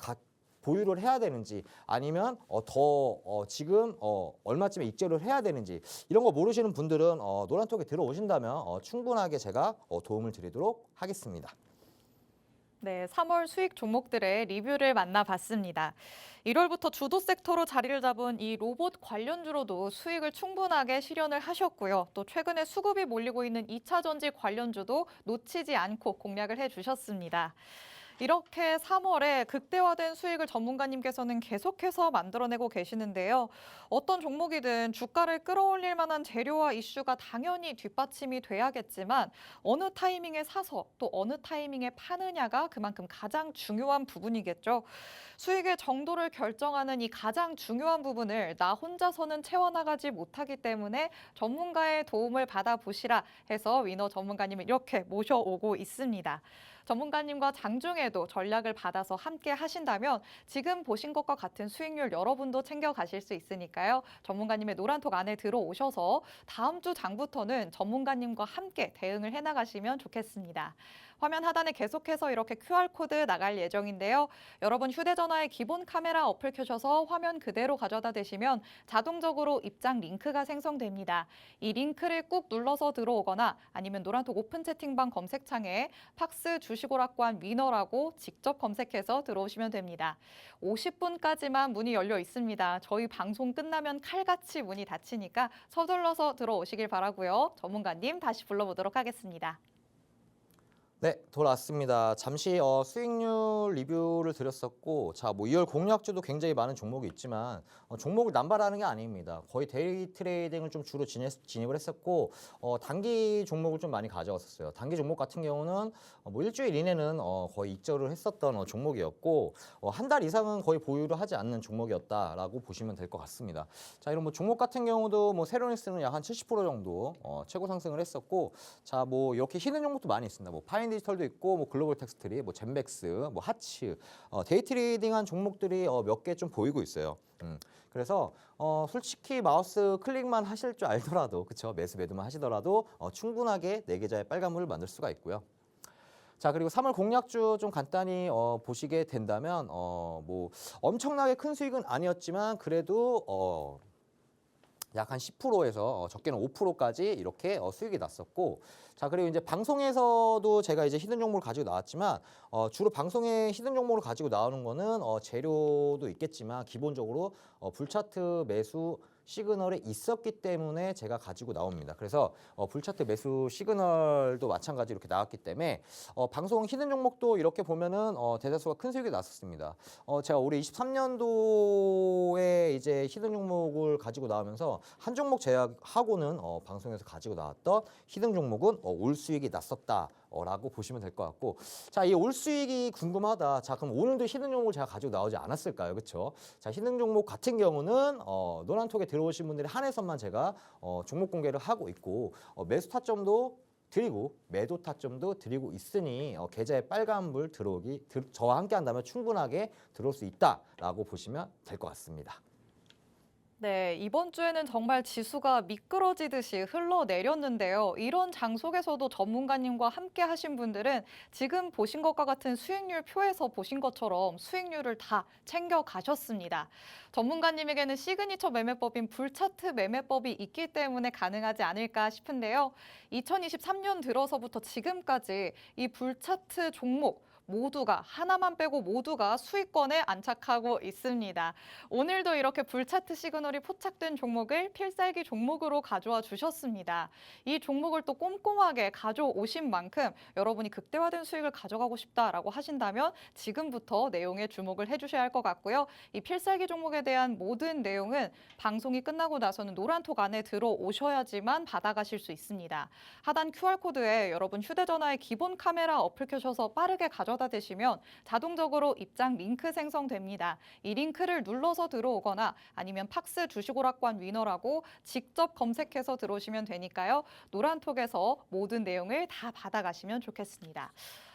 보유를 해야 되는지, 아니면 지금 얼마쯤에 익절을 해야 되는지, 이런 거 모르시는 분들은 노란톡에 들어오신다면 충분하게 제가 도움을 드리도록 하겠습니다. 네, 3월 수익 종목들의 리뷰를 만나봤습니다. 1월부터 주도 섹터로 자리를 잡은 이 로봇 관련주로도 수익을 충분하게 실현을 하셨고요. 또 최근에 수급이 몰리고 있는 2차 전지 관련주도 놓치지 않고 공략을 해주셨습니다. 이렇게 3월에 극대화된 수익을 전문가님께서는 계속해서 만들어내고 계시는데요. 어떤 종목이든 주가를 끌어올릴 만한 재료와 이슈가 당연히 뒷받침이 돼야겠지만, 어느 타이밍에 사서 또 어느 타이밍에 파느냐가 그만큼 가장 중요한 부분이겠죠. 수익의 정도를 결정하는 이 가장 중요한 부분을 나 혼자서는 채워나가지 못하기 때문에 전문가의 도움을 받아보시라 해서 위너 전문가님을 이렇게 모셔오고 있습니다. 전문가님과 장중에도 전략을 받아서 함께 하신다면 지금 보신 것과 같은 수익률 여러분도 챙겨가실 수 있으니까요. 전문가님의 노란톡 안에 들어오셔서 다음 주 장부터는 전문가님과 함께 대응을 해나가시면 좋겠습니다. 화면 하단에 계속해서 이렇게 QR코드 나갈 예정인데요. 여러분 휴대전화에 기본 카메라 어플 켜셔서 화면 그대로 가져다 대시면 자동적으로 입장 링크가 생성됩니다. 이 링크를 꾹 눌러서 들어오거나 아니면 노란톡 오픈 채팅방 검색창에 팍스 주식오락관 위너라고 직접 검색해서 들어오시면 됩니다. 50분까지만 문이 열려 있습니다. 저희 방송 끝나면 칼같이 문이 닫히니까 서둘러서 들어오시길 바라고요. 전문가님 다시 불러보도록 하겠습니다. 네, 돌아왔습니다. 잠시 수익률 리뷰를 드렸었고, 자, 뭐 2월 공략주도 굉장히 많은 종목이 있지만 종목을 남발하는 게 아닙니다. 거의 데이 트레이딩을 좀 주로 진입을 했었고, 단기 종목을 좀 많이 가져왔었어요. 단기 종목 같은 경우는 뭐 일주일 이내는 거의 익절을 했었던 종목이었고, 한 달 이상은 거의 보유를 하지 않는 종목이었다라고 보시면 될 것 같습니다. 자, 이런 뭐 종목 같은 경우도 뭐 세로닉스는 약 한 70% 정도 최고 상승을 했었고, 자, 뭐 이렇게 히든 종목도 많이 있습니다. 뭐 파인 디지털도 있고, 뭐 글로벌 텍스트리, 뭐 젠백스, 뭐 하츠, 데이 트레이딩한 종목들이 몇 개 좀 보이고 있어요. 그래서 솔직히 마우스 클릭만 하실 줄 알더라도, 그쵸? 매수 매도만 하시더라도 충분하게 네 계좌의 빨간물을 만들 수가 있고요. 자, 그리고 3월 공략주 좀 간단히 보시게 된다면 뭐 엄청나게 큰 수익은 아니었지만 그래도 약 한 10%에서 적게는 5%까지 이렇게 수익이 났었고, 자, 그리고 이제 방송에서도 제가 이제 히든 종목을 가지고 나왔지만 주로 방송에 히든 종목을 가지고 나오는 거는 재료도 있겠지만 기본적으로 불차트 매수 시그널이 있었기 때문에 제가 가지고 나옵니다. 그래서 불차트 매수 시그널도 마찬가지로 이렇게 나왔기 때문에 방송 히든 종목도 이렇게 보면은 대다수가 큰 수익이 났었습니다. 제가 올해 23년도에 이제 히든 종목을 가지고 나오면서 한 종목 제약하고는 방송에서 가지고 나왔던 히든 종목은 올 수익이 났었다라고 보시면 될 것 같고, 자, 이 올 수익이 궁금하다. 자, 그럼 오늘도 히든 종목을 제가 가지고 나오지 않았을까요? 그렇죠? 자, 히든 종목 같은 경우는 노란톡에 들어오신 분들이 한해서만 제가 종목 공개를 하고 있고, 매수 타점도 드리고 매도 타점도 드리고 있으니 계좌에 빨간불 저와 함께 한다면 충분하게 들어올 수 있다라고 보시면 될 것 같습니다. 네, 이번 주에는 정말 지수가 미끄러지듯이 흘러내렸는데요. 이런 장 속에서도 전문가님과 함께 하신 분들은 지금 보신 것과 같은 수익률 표에서 보신 것처럼 수익률을 다 챙겨 가셨습니다. 전문가님에게는 시그니처 매매법인 불차트 매매법이 있기 때문에 가능하지 않을까 싶은데요. 2023년 들어서부터 지금까지 이 불차트 종목 모두가 하나만 빼고 모두가 수익권에 안착하고 있습니다. 오늘도 이렇게 불차트 시그널이 포착된 종목을 필살기 종목으로 가져와 주셨습니다. 이 종목을 또 꼼꼼하게 가져오신 만큼 여러분이 극대화된 수익을 가져가고 싶다라고 하신다면 지금부터 내용에 주목을 해주셔야 할 것 같고요. 이 필살기 종목에 대한 모든 내용은 방송이 끝나고 나서는 노란톡 안에 들어오셔야지만 받아가실 수 있습니다. 하단 QR코드에 여러분 휴대전화의 기본 카메라 어플 켜셔서 빠르게 가져다 대시면 자동적으로 입장 링크 생성됩니다. 이 링크를 눌러서 들어오거나 아니면 팍스 주식오락관 위너라고 직접 검색해서 들어오시면 되니까요. 노란톡에서 모든 내용을 다 받아가시면 좋겠습니다.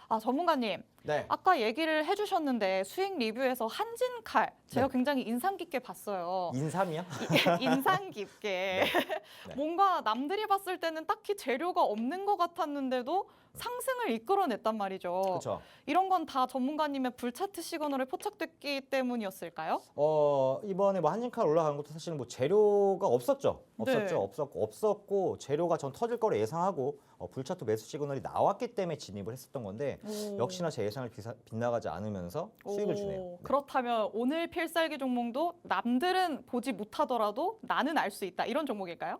아, 전문가님. 네. 아까 얘기를 해주셨는데 수익 리뷰에서 한진칼 제가 네. 굉장히 인상 깊게 봤어요. 인삼이요? 인상 깊게. 네. 네. 뭔가 남들이 봤을 때는 딱히 재료가 없는 것 같았는데도 상승을 이끌어냈단 말이죠. 그렇죠. 이런 건 다 전문가님의 불차트 시그널에 포착됐기 때문이었을까요? 이번에 뭐 한진칼 올라간 것도 사실은 뭐 재료가 없었죠. 네. 없었고 재료가 전 터질 거를 예상하고 불차트 매수 시그널이 나왔기 때문에 진입을 했었던 건데 역시나 제 예상을 빗나가지 않으면서 수익을 주네요. 네. 그렇다면 오늘 필살기 종목도 남들은 보지 못하더라도 나는 알 수 있다. 이런 종목일까요?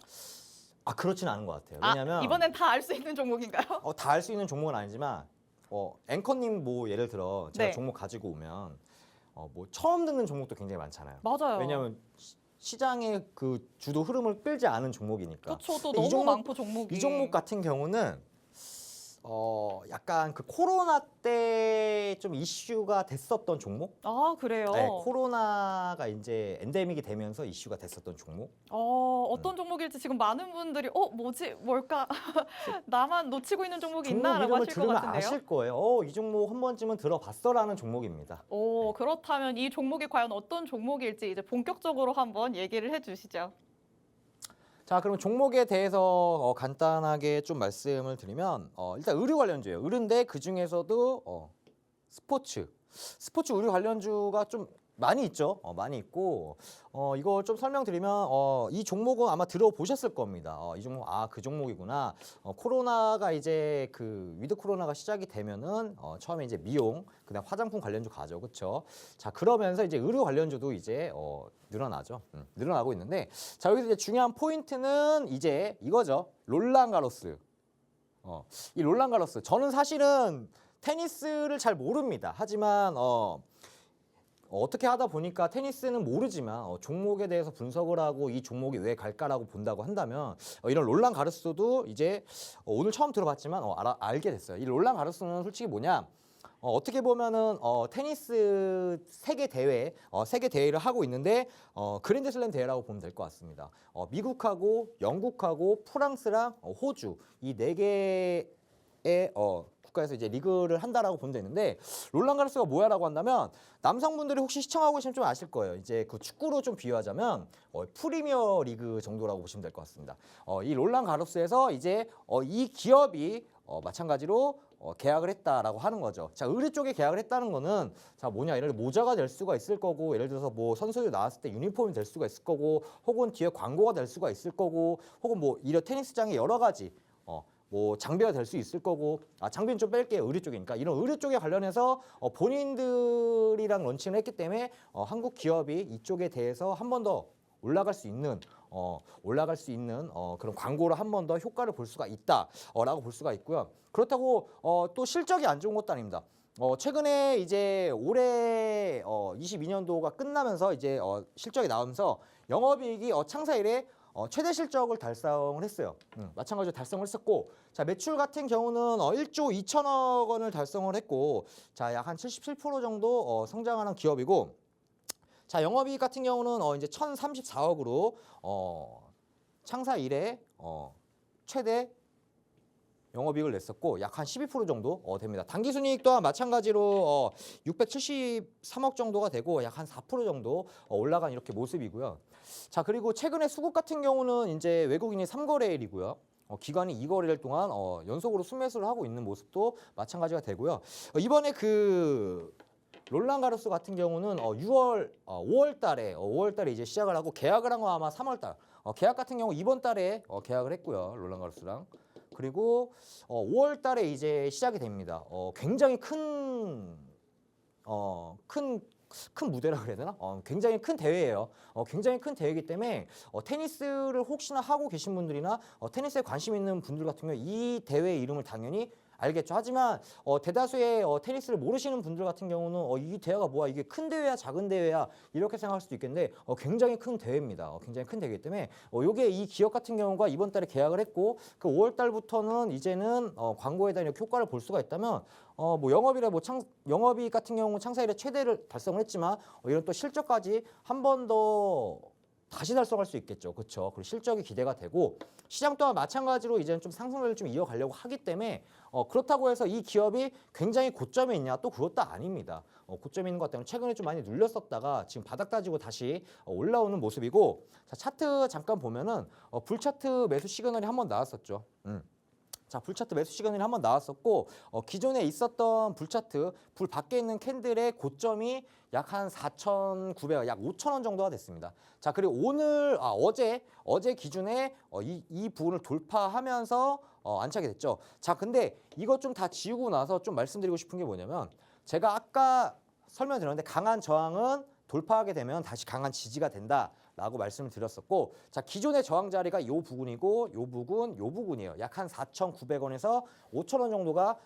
아, 그렇지는 않은 것 같아요. 왜냐면 이번엔 다 알 수 있는 종목인가요? 다 알 수 있는 종목은 아니지만 앵커님 뭐 예를 들어 제가 네. 종목 가지고 오면 뭐 처음 듣는 종목도 굉장히 많잖아요. 맞아요. 왜냐하면 시장의 그 주도 흐름을 끌지 않은 종목이니까. 그렇죠. 또 근데 너무 많고 종목이. 이 종목 같은 경우는 약간 그 코로나 때 좀 이슈가 됐었던 종목? 아, 그래요? 네, 코로나가 이제 엔데믹이 되면서 이슈가 됐었던 종목. 어떤 종목일지 지금 많은 분들이 뭐지? 뭘까? 나만 놓치고 있는 종목이 종목 있나라고 이름을 하실 것 들으면 같은데요. 아실 거예요. 이 종목 한 번쯤은 들어봤어라는 종목입니다. 오, 그렇다면 이 종목이 과연 어떤 종목일지 이제 본격적으로 한번 얘기를 해주시죠. 자, 그럼 종목에 대해서 간단하게 좀 말씀을 드리면 일단 의류 관련주예요. 의류인데 그 중에서도 스포츠 의류 관련주가 좀 많이 있죠. 많이 있고 이거 좀 설명드리면 이 종목은 아마 들어보셨을 겁니다. 이 종목 그 종목이구나. 코로나가 이제 그 위드 코로나가 시작이 되면은 처음에 이제 미용, 그다음 화장품 관련주 가죠, 그렇죠? 자, 그러면서 이제 의류 관련주도 이제 늘어나죠. 늘어나고 있는데 자, 여기서 이제 중요한 포인트는 이제 이거죠. 롤랑 가로스. 이 롤랑 가로스. 저는 사실은 테니스를 잘 모릅니다. 하지만 어떻게 하다 보니까 테니스는 모르지만 종목에 대해서 분석을 하고 이 종목이 왜 갈까라고 본다고 한다면 이런 롤랑 가로스도 이제 오늘 처음 들어봤지만 알게 됐어요. 이 롤랑 가로스는 솔직히 뭐냐? 어떻게 보면은 테니스 세계 대회를 하고 있는데 그랜드슬램 대회라고 보면 될 것 같습니다. 미국하고 영국하고 프랑스랑 호주 이 네 개의 국가에서 이제 리그를 한다라고 보면 되는데 롤랑 가로스가 뭐야라고 한다면 남성분들이 혹시 시청하고 계시면 좀 아실 거예요. 이제 그 축구로 좀 비유하자면 프리미어 리그 정도라고 보시면 될 것 같습니다. 이 롤랑 가로스에서 이제 이 기업이 마찬가지로 계약을 했다라고 하는 거죠. 자, 의류 쪽에 계약을 했다는 거는 자 뭐냐, 예를 들어 모자가 될 수가 있을 거고, 예를 들어서 뭐 선수들 나왔을 때 유니폼이 될 수가 있을 거고, 혹은 뒤에 광고가 될 수가 있을 거고, 혹은 뭐 이런 테니스장의 여러 가지 뭐 장비가 될 수 있을 거고, 장비는 좀 뺄게요. 의류 쪽이니까. 이런 의류 쪽에 관련해서 본인들이랑 런칭을 했기 때문에 한국 기업이 이쪽에 대해서 한 번 더 올라갈 수 있는 그런 광고를 한 번 더 효과를 볼 수가 있다라고 볼 수가 있고요. 그렇다고 또 실적이 안 좋은 것도 아닙니다. 최근에 이제 올해 22년도가 끝나면서 이제 실적이 나오면서 영업이익이 창사 이래 최대 실적을 달성을 했어요. 마찬가지로 달성을 했었고, 자, 매출 같은 경우는 1조 2천억 원을 달성을 했고, 자, 약 한 77% 정도 성장하는 기업이고, 자, 영업이익 같은 경우는 이제 1,034억으로 창사 이래 최대 영업이익을 냈었고 약 한 12% 정도 됩니다. 당기순이익 또한 마찬가지로 673억 정도가 되고 약 한 4% 정도 올라간 이렇게 모습이고요. 자, 그리고 최근에 수급 같은 경우는 이제 외국인이 3거래일이고요. 기관이 2거래일 동안 연속으로 순매수를 하고 있는 모습도 마찬가지가 되고요. 이번에 그 롤랑 가로스 같은 경우는 5월 달에 이제 시작을 하고 계약을 한 거 아마 3월 달. 계약 같은 경우 이번 달에 계약을 했고요. 롤랑 가로스랑. 그리고 5월 달에 이제 시작이 됩니다. 굉장히 큰 무대라 그래야 되나? 굉장히 큰 대회예요. 굉장히 큰 대회이기 때문에 테니스를 혹시나 하고 계신 분들이나 테니스에 관심 있는 분들 같은 경우 이 대회 이름을 당연히 알겠죠. 하지만 대다수의 테니스를 모르시는 분들 같은 경우는 이 대회가 뭐야? 이게 큰 대회야, 작은 대회야? 이렇게 생각할 수도 있겠는데 굉장히 큰 대회입니다. 굉장히 큰 대회이기 때문에 요게 이 기업 같은 경우가 이번 달에 계약을 했고 그 5월 달부터는 이제는 광고에 대한 이렇게 효과를 볼 수가 있다면 뭐 영업이익 같은 경우는 창사 이래 최대를 달성을 했지만 이런 또 실적까지 한 번 더 다시 달성할 수 있겠죠. 그렇죠. 그리고 실적이 기대가 되고 시장 또한 마찬가지로 이제는 좀 상승을 좀 이어가려고 하기 때문에 그렇다고 해서 이 기업이 굉장히 고점에 있냐? 또 그것도 아닙니다. 고점에 있는 것 같다면 최근에 좀 많이 눌렸었다가 지금 바닥 다지고 다시 올라오는 모습이고, 자, 차트 잠깐 보면은 불차트 매수 시그널이 한번 나왔었죠. 자, 불차트 매수 시그널이 한번 나왔었고 기존에 있었던 불차트 불 밖에 있는 캔들의 고점이 약 한 4,900원, 약 5,000원 정도가 됐습니다. 자, 그리고 오늘 어제 기준에 이 부분을 돌파하면서 안착이 됐죠. 자, 근데 이거 좀 다 지우고 나서 좀 말씀드리고 싶은 게 뭐냐면 제가 아까 설명드렸는데 강한 저항은 돌파하게 되면 다시 강한 지지가 된다라고 말씀을 드렸었고, 자, 기존의 저항 자리가 이 부분이고 요 부분이에요. 약 한 4,900원에서 5,000원 정도가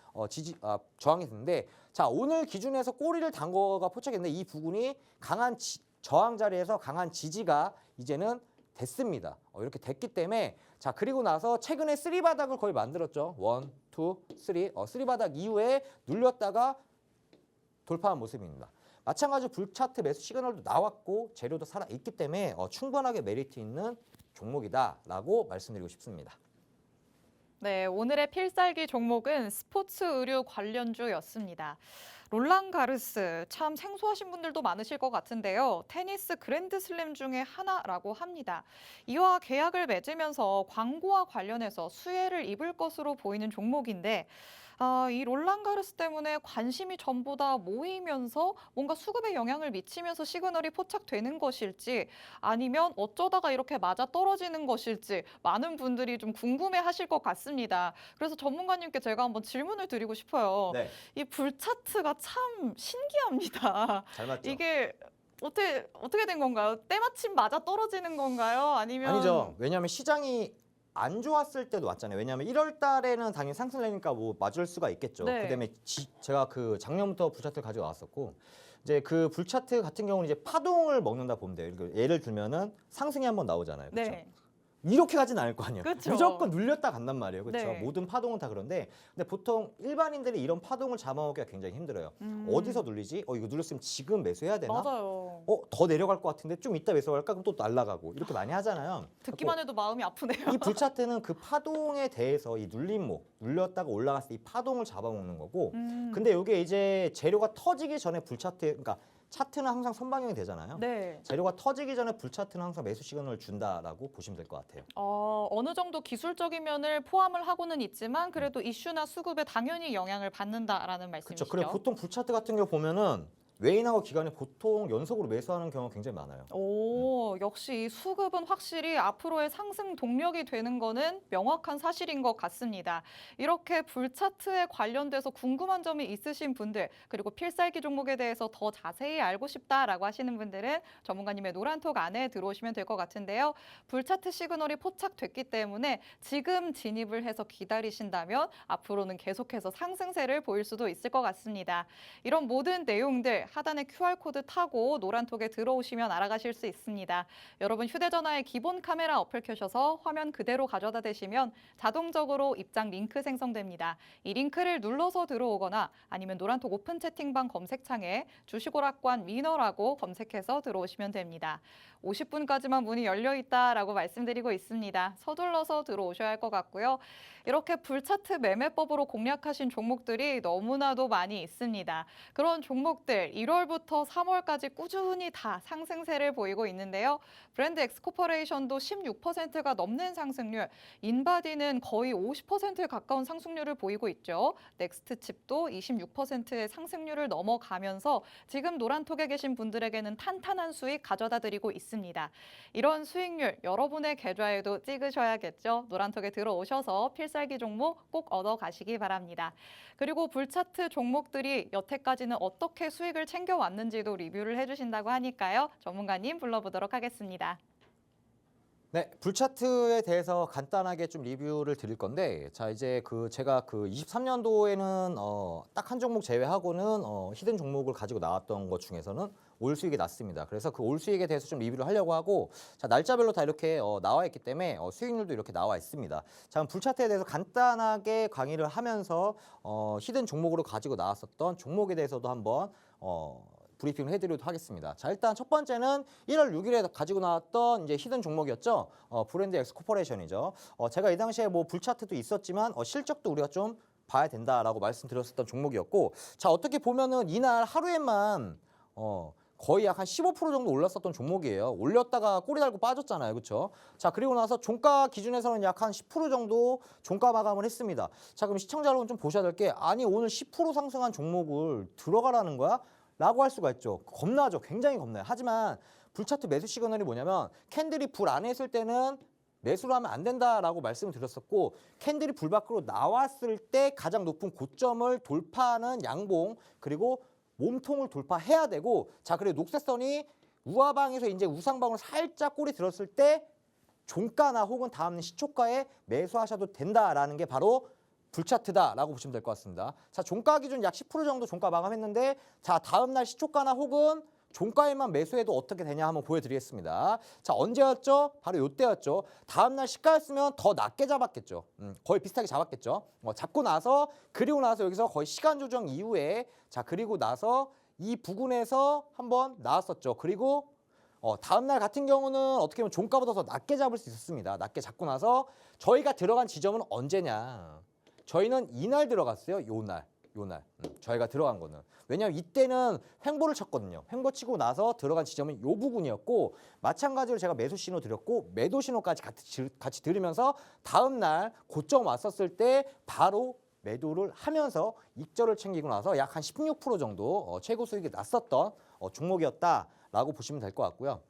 저항이 됐는데, 자, 오늘 기준에서 꼬리를 단 거가 포착했는데 이 부분이 강한 저항 자리에서 강한 지지가 이제는 됐습니다. 이렇게 됐기 때문에, 자, 그리고 나서 최근에 3바닥을 거의 만들었죠. 1, 2, 3. 3바닥 이후에 눌렸다가 돌파한 모습입니다. 마찬가지로 불차트 매수 시그널도 나왔고 재료도 살아있기 때문에 충분하게 메리트 있는 종목이다라고 말씀드리고 싶습니다. 네, 오늘의 필살기 종목은 스포츠 의류 관련주였습니다. 롤랑 가르스, 참 생소하신 분들도 많으실 것 같은데요. 테니스 그랜드슬램 중에 하나라고 합니다. 이와 계약을 맺으면서 광고와 관련해서 수혜를 입을 것으로 보이는 종목인데 이 롤랑 가르스 때문에 관심이 전부 다 모이면서 뭔가 수급에 영향을 미치면서 시그널이 포착되는 것일지 아니면 어쩌다가 이렇게 맞아 떨어지는 것일지 많은 분들이 좀 궁금해하실 것 같습니다. 그래서 전문가님께 제가 한번 질문을 드리고 싶어요. 네, 이 불 차트가 참 신기합니다. 잘 맞죠? 이게 어떻게 된 건가요? 때마침 맞아 떨어지는 건가요? 아니면 아니죠. 왜냐하면 시장이 안 좋았을 때도 왔잖아요. 왜냐하면 1월 달에는 당연히 상승되니까 뭐 맞을 수가 있겠죠. 네. 그다음에 제가 그 작년부터 불차트를 가지고 나왔었고 이제 그 불차트 같은 경우는 이제 파동을 먹는다 보면 돼요. 예를 들면은 상승이 한번 나오잖아요. 그렇죠? 네. 이렇게 가진 않을 거 아니에요. 그쵸. 무조건 눌렸다 간단 말이에요. 그렇죠? 네. 모든 파동은 다 그런데 근데 보통 일반인들이 이런 파동을 잡아먹기가 굉장히 힘들어요. 어디서 눌리지? 이거 눌렸으면 지금 매수해야 되나? 맞아요. 더 내려갈 것 같은데 좀 이따 매수할까? 그럼 또 날아가고 이렇게 많이 하잖아요. 듣기만 해도 마음이 아프네요. 이 불차트는 그 파동에 대해서 이 눌림목, 눌렸다가 올라갔을 때 이 파동을 잡아먹는 거고 근데 이게 이제 재료가 터지기 전에 불차트, 그러니까 차트는 항상 선방향이 되잖아요. 네. 재료가 터지기 전에 불차트는 항상 매수 시그널을 준다라고 보시면 될 것 같아요. 어느 정도 기술적인 면을 포함을 하고는 있지만 그래도 이슈나 수급에 당연히 영향을 받는다라는 말씀이시죠? 그렇죠. 그리고 보통 불차트 같은 경우 보면은 외인하고 기관이 보통 연속으로 매수하는 경우가 굉장히 많아요. 오, 역시 이 수급은 확실히 앞으로의 상승 동력이 되는 거는 명확한 사실인 것 같습니다. 이렇게 불차트에 관련돼서 궁금한 점이 있으신 분들, 그리고 필살기 종목에 대해서 더 자세히 알고 싶다라고 하시는 분들은 전문가님의 노란톡 안에 들어오시면 될 것 같은데요. 불차트 시그널이 포착됐기 때문에 지금 진입을 해서 기다리신다면 앞으로는 계속해서 상승세를 보일 수도 있을 것 같습니다. 이런 모든 내용들 하단에 QR코드 타고 노란톡에 들어오시면 알아가실 수 있습니다. 여러분 휴대전화에 기본 카메라 어플 켜셔서 화면 그대로 가져다 대시면 자동적으로 입장 링크 생성됩니다. 이 링크를 눌러서 들어오거나 아니면 노란톡 오픈 채팅방 검색창에 주식오락관 위너라고 검색해서 들어오시면 됩니다. 50분까지만 문이 열려 있다라고 말씀드리고 있습니다. 서둘러서 들어오셔야 할 것 같고요. 이렇게 불차트 매매법으로 공략하신 종목들이 너무나도 많이 있습니다. 그런 종목들 1월부터 3월까지 꾸준히 다 상승세를 보이고 있는데요. 브랜드 엑스코퍼레이션도 16%가 넘는 상승률, 인바디는 거의 50%에 가까운 상승률을 보이고 있죠. 넥스트칩도 26%의 상승률을 넘어가면서 지금 노란톡에 계신 분들에게는 탄탄한 수익 가져다 드리고 있습니다. 이런 수익률 여러분의 계좌에도 찍으셔야겠죠. 노란톡에 들어오셔서 필살기 종목 꼭 얻어가시기 바랍니다. 그리고 불차트 종목들이 여태까지는 어떻게 수익을 챙겨왔는지도 리뷰를 해주신다고 하니까요. 전문가님 불러보도록 하겠습니다. 네, 불차트에 대해서 간단하게 좀 리뷰를 드릴 건데, 자 이제 제가 23년도에는 딱 한 종목 제외하고는 히든 종목을 가지고 나왔던 것 중에서는 올 수익이 났습니다. 그래서 그 올 수익에 대해서 좀 리뷰를 하려고 하고, 자 날짜별로 다 이렇게 나와 있기 때문에 수익률도 이렇게 나와 있습니다. 자 그럼 불차트에 대해서 간단하게 강의를 하면서 히든 종목으로 가지고 나왔었던 종목에 대해서도 한번 브리핑을 해드리도록 하겠습니다. 자 일단 첫 번째는 1월 6일에 가지고 나왔던 이제 히든 종목이었죠. 브랜드 엑스코퍼레이션이죠. 제가 이 당시에 뭐 불차트도 있었지만 실적도 우리가 좀 봐야 된다라고 말씀드렸었던 종목이었고, 자 어떻게 보면은 이날 하루에만 거의 약 한 15% 정도 올랐었던 종목이에요. 올렸다가 꼬리 달고 빠졌잖아요. 그렇죠? 자 그리고 나서 종가 기준에서는 약 한 10% 정도 종가 마감을 했습니다. 자 그럼 시청자 여러분 좀 보셔야 될 게, 아니 오늘 10% 상승한 종목을 들어가라는 거야? 라고 할 수가 있죠. 겁나죠. 굉장히 겁나요. 하지만 불차트 매수 시그널이 뭐냐면, 캔들이 불 안에 있을 때는 매수를 하면 안 된다라고 말씀을 드렸었고, 캔들이 불 밖으로 나왔을 때 가장 높은 고점을 돌파하는 양봉, 그리고 몸통을 돌파해야 되고, 자 그리고 녹색선이 우하방에서 이제 우상방으로 살짝 꼬리 들었을 때 종가나 혹은 다음 시초가에 매수하셔도 된다라는 게 바로 불차트다라고 보시면 될 것 같습니다. 자 종가 기준 약 10% 정도 종가 마감했는데, 자 다음날 시초가나 혹은 종가에만 매수해도 어떻게 되냐 한번 보여드리겠습니다. 자 언제였죠? 바로 이때였죠. 다음날 시가였으면 더 낮게 잡았겠죠. 거의 비슷하게 잡았겠죠. 잡고 나서 그리고 나서 여기서 거의 시간 조정 이후에, 자 그리고 나서 이 부근에서 한번 나왔었죠. 그리고 다음 날 같은 경우는 어떻게 보면 종가보다 더 낮게 잡을 수 있었습니다. 낮게 잡고 나서 저희가 들어간 지점은 언제냐? 저희는 이날 들어갔어요. 요날. 저희가 들어간 거는. 왜냐하면 이때는 횡보를 쳤거든요. 횡보 치고 나서 들어간 지점은 요 부분이었고 마찬가지로 제가 매수 신호 드렸고 매도 신호까지 같이 들으면서 다음 날 고점 왔었을 때 바로 매도를 하면서 익절을 챙기고 나서 약 한 16% 정도 최고 수익이 났었던 종목이었다라고 보시면 될 것 같고요.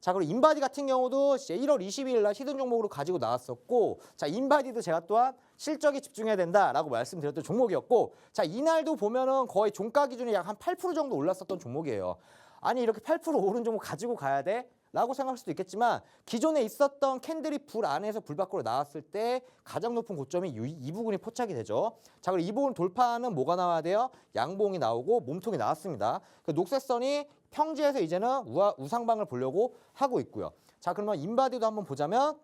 자, 그리고 인바디 같은 경우도 1월 22일 날 히든 종목으로 가지고 나왔었고, 자, 인바디도 제가 또한 실적에 집중해야 된다라고 말씀드렸던 종목이었고, 자, 이날도 보면은 거의 종가 기준이 약 한 8% 정도 올랐었던 종목이에요. 아니, 이렇게 8% 오른 종목 가지고 가야 돼? 라고 생각할 수도 있겠지만 기존에 있었던 캔들이 불 안에서 불 밖으로 나왔을 때 가장 높은 고점이 이 부분이 포착이 되죠. 자, 그리고 이 부분 돌파하는 뭐가 나와야 돼요? 양봉이 나오고 몸통이 나왔습니다. 그 녹색선이 평지에서 이제는 우상방을 보려고 하고 있고요. 자, 그러면 인바디도 한번 보자면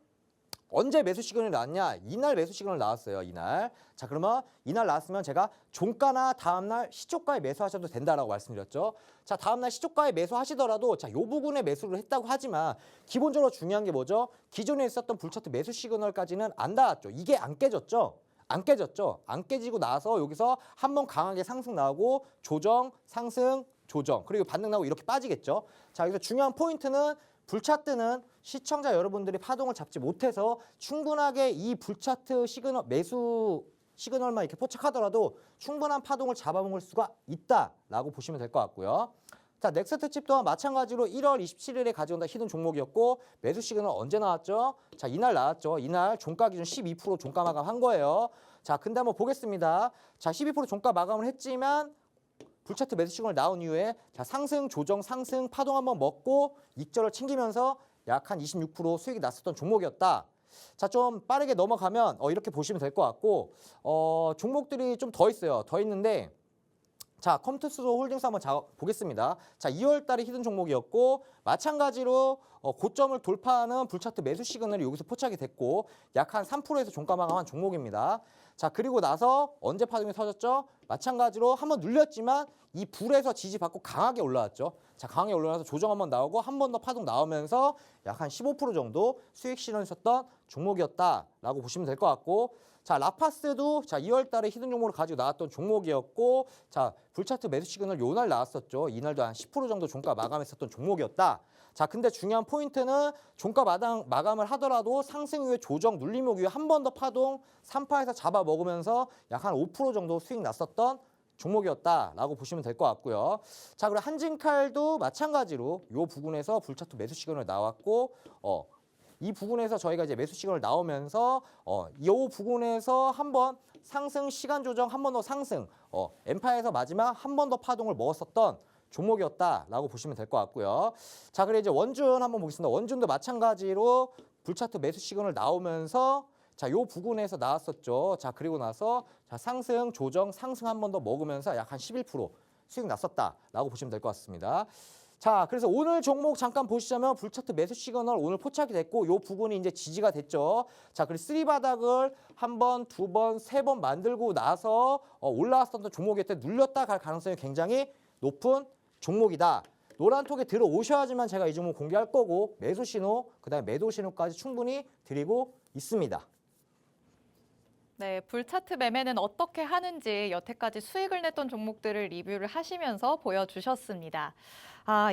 언제 매수 시그널이 나왔냐? 이날 매수 시그널 나왔어요. 이날. 자, 그러면 이날 나왔으면 제가 종가나 다음날 시초가에 매수하셔도 된다라고 말씀드렸죠. 자, 다음날 시초가에 매수하시더라도 자, 요 부분에 매수를 했다고 하지만 기본적으로 중요한 게 뭐죠? 기존에 있었던 불차트 매수 시그널까지는 안 닿았죠. 이게 안 깨졌죠. 안 깨졌죠. 안 깨지고 나서 여기서 한번 강하게 상승 나오고 조정, 상승, 조정, 그리고 반등 나오고 이렇게 빠지겠죠. 자, 여기서 중요한 포인트는 불차트는 시청자 여러분들이 파동을 잡지 못해서 충분하게 이 불차트 시그널 매수 시그널만 이렇게 포착하더라도 충분한 파동을 잡아먹을 수가 있다라고 보시면 될 것 같고요. 자, 넥스트 칩 또한 마찬가지로 1월 27일에 가져온다 히든 종목이었고 매수 시그널 언제 나왔죠? 자, 이날 나왔죠. 이날 종가 기준 12% 종가 마감한 거예요. 자, 근데 한번 보겠습니다. 자, 12% 종가 마감을 했지만 불차트 매수 시그널 나온 이후에 자, 상승, 조정, 상승, 파동 한번 먹고 익절을 챙기면서 약 한 26% 수익이 났었던 종목이었다. 자, 좀 빠르게 넘어가면 이렇게 보시면 될 것 같고 종목들이 좀 더 있어요. 더 있는데 자, 컴투스도 홀딩스 한번 보겠습니다. 자, 2월 달에 히든 종목이었고 마찬가지로 고점을 돌파하는 불차트 매수 시그널이 여기서 포착이 됐고 약 한 3%에서 종가 마감한 종목입니다. 자, 그리고 나서 언제 파동이 터졌죠? 마찬가지로 한번 눌렸지만 이 불에서 지지받고 강하게 올라왔죠. 자, 강하게 올라와서 조정 한번 나오고 한 번 더 파동 나오면서 약 한 15% 정도 수익 실현이 있었던 종목이었다라고 보시면 될 것 같고 자, 라파스도 자, 2월 달에 히든 종목으로 가지고 나왔던 종목이었고 자, 불차트 매수 시그널 요날 나왔었죠. 이날도 한 10% 정도 종가 마감했었던 종목이었다. 자, 근데 중요한 포인트는 종가 마감을 하더라도 상승 이후에 조정 눌림 이후에 한 번 더 파동 3파에서 잡아 먹으면서 약 한 5% 정도 수익 났었던 종목이었다라고 보시면 될 것 같고요. 자, 그리고 한진칼도 마찬가지로 이 부분에서 불차트 매수 시그널 나왔고 이 부분에서 저희가 이제 매수 시그널 나오면서 이 부분에서 한번 상승 시간 조정 한 번 더 상승 엔파에서 마지막 한 번 더 파동을 먹었었던 종목이었다라고 보시면 될 것 같고요. 자, 그리고 이제 원준 한번 보겠습니다. 원준도 마찬가지로 불차트 매수 시그널 나오면서 자, 요 부분에서 나왔었죠. 자, 그리고 나서 자, 상승, 조정, 상승 한 번 더 먹으면서 약 한 11% 수익 났었다라고 보시면 될 것 같습니다. 자, 그래서 오늘 종목 잠깐 보시자면 불차트 매수 시그널 오늘 포착이 됐고 요 부분이 이제 지지가 됐죠. 자, 그리고 3바닥을 한 번, 두 번, 세 번 만들고 나서 올라왔었던 종목이었을 때 눌렸다 갈 가능성이 굉장히 높은 종목이다. 노란톡에 들어오셔야지만 제가 이 종목 공개할 거고 매수 신호, 그다음에 매도 신호까지 충분히 드리고 있습니다. 네, 불차트 매매는 어떻게 하는지 여태까지 수익을 냈던 종목들을 리뷰를 하시면서 보여주셨습니다.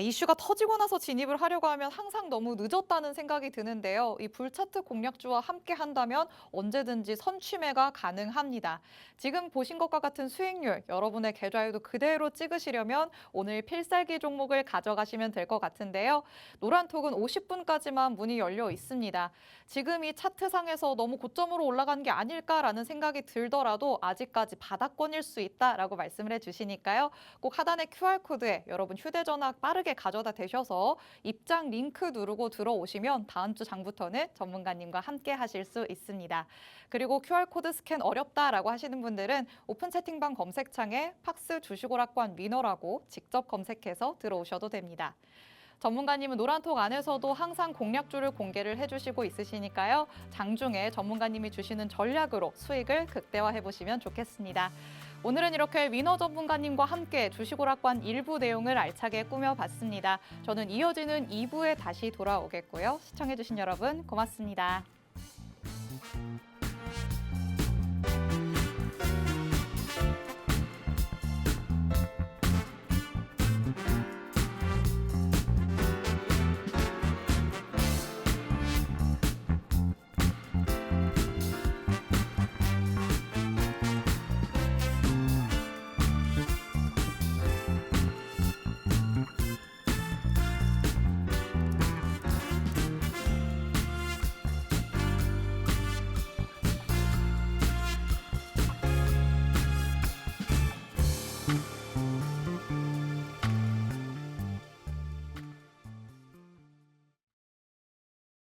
이슈가 터지고 나서 진입을 하려고 하면 항상 너무 늦었다는 생각이 드는데요. 이 불차트 공략주와 함께 한다면 언제든지 선취매가 가능합니다. 지금 보신 것과 같은 수익률, 여러분의 계좌에도 그대로 찍으시려면 오늘 필살기 종목을 가져가시면 될 것 같은데요. 노란톡은 50분까지만 문이 열려 있습니다. 지금 이 차트상에서 너무 고점으로 올라간 게 아닐까라는 생각이 들더라도 아직까지 바닥권일 수 있다라고 말씀을 해주시니까요. 꼭 하단의 QR코드에 여러분 휴대전화 빠르게 가져다 대셔서 입장 링크 누르고 들어오시면 다음 주 장부터는 전문가님과 함께 하실 수 있습니다. 그리고 QR코드 스캔 어렵다라고 하시는 분들은 오픈 채팅방 검색창에 팍스 주식오락관 위너라고 직접 검색해서 들어오셔도 됩니다. 전문가님은 노란톡 안에서도 항상 공략주를 공개를 해주시고 있으시니까요. 장중에 전문가님이 주시는 전략으로 수익을 극대화해보시면 좋겠습니다. 오늘은 이렇게 위너 전문가님과 함께 주식오락관 일부 내용을 알차게 꾸며봤습니다. 저는 이어지는 2부에 다시 돌아오겠고요. 시청해주신 여러분 고맙습니다.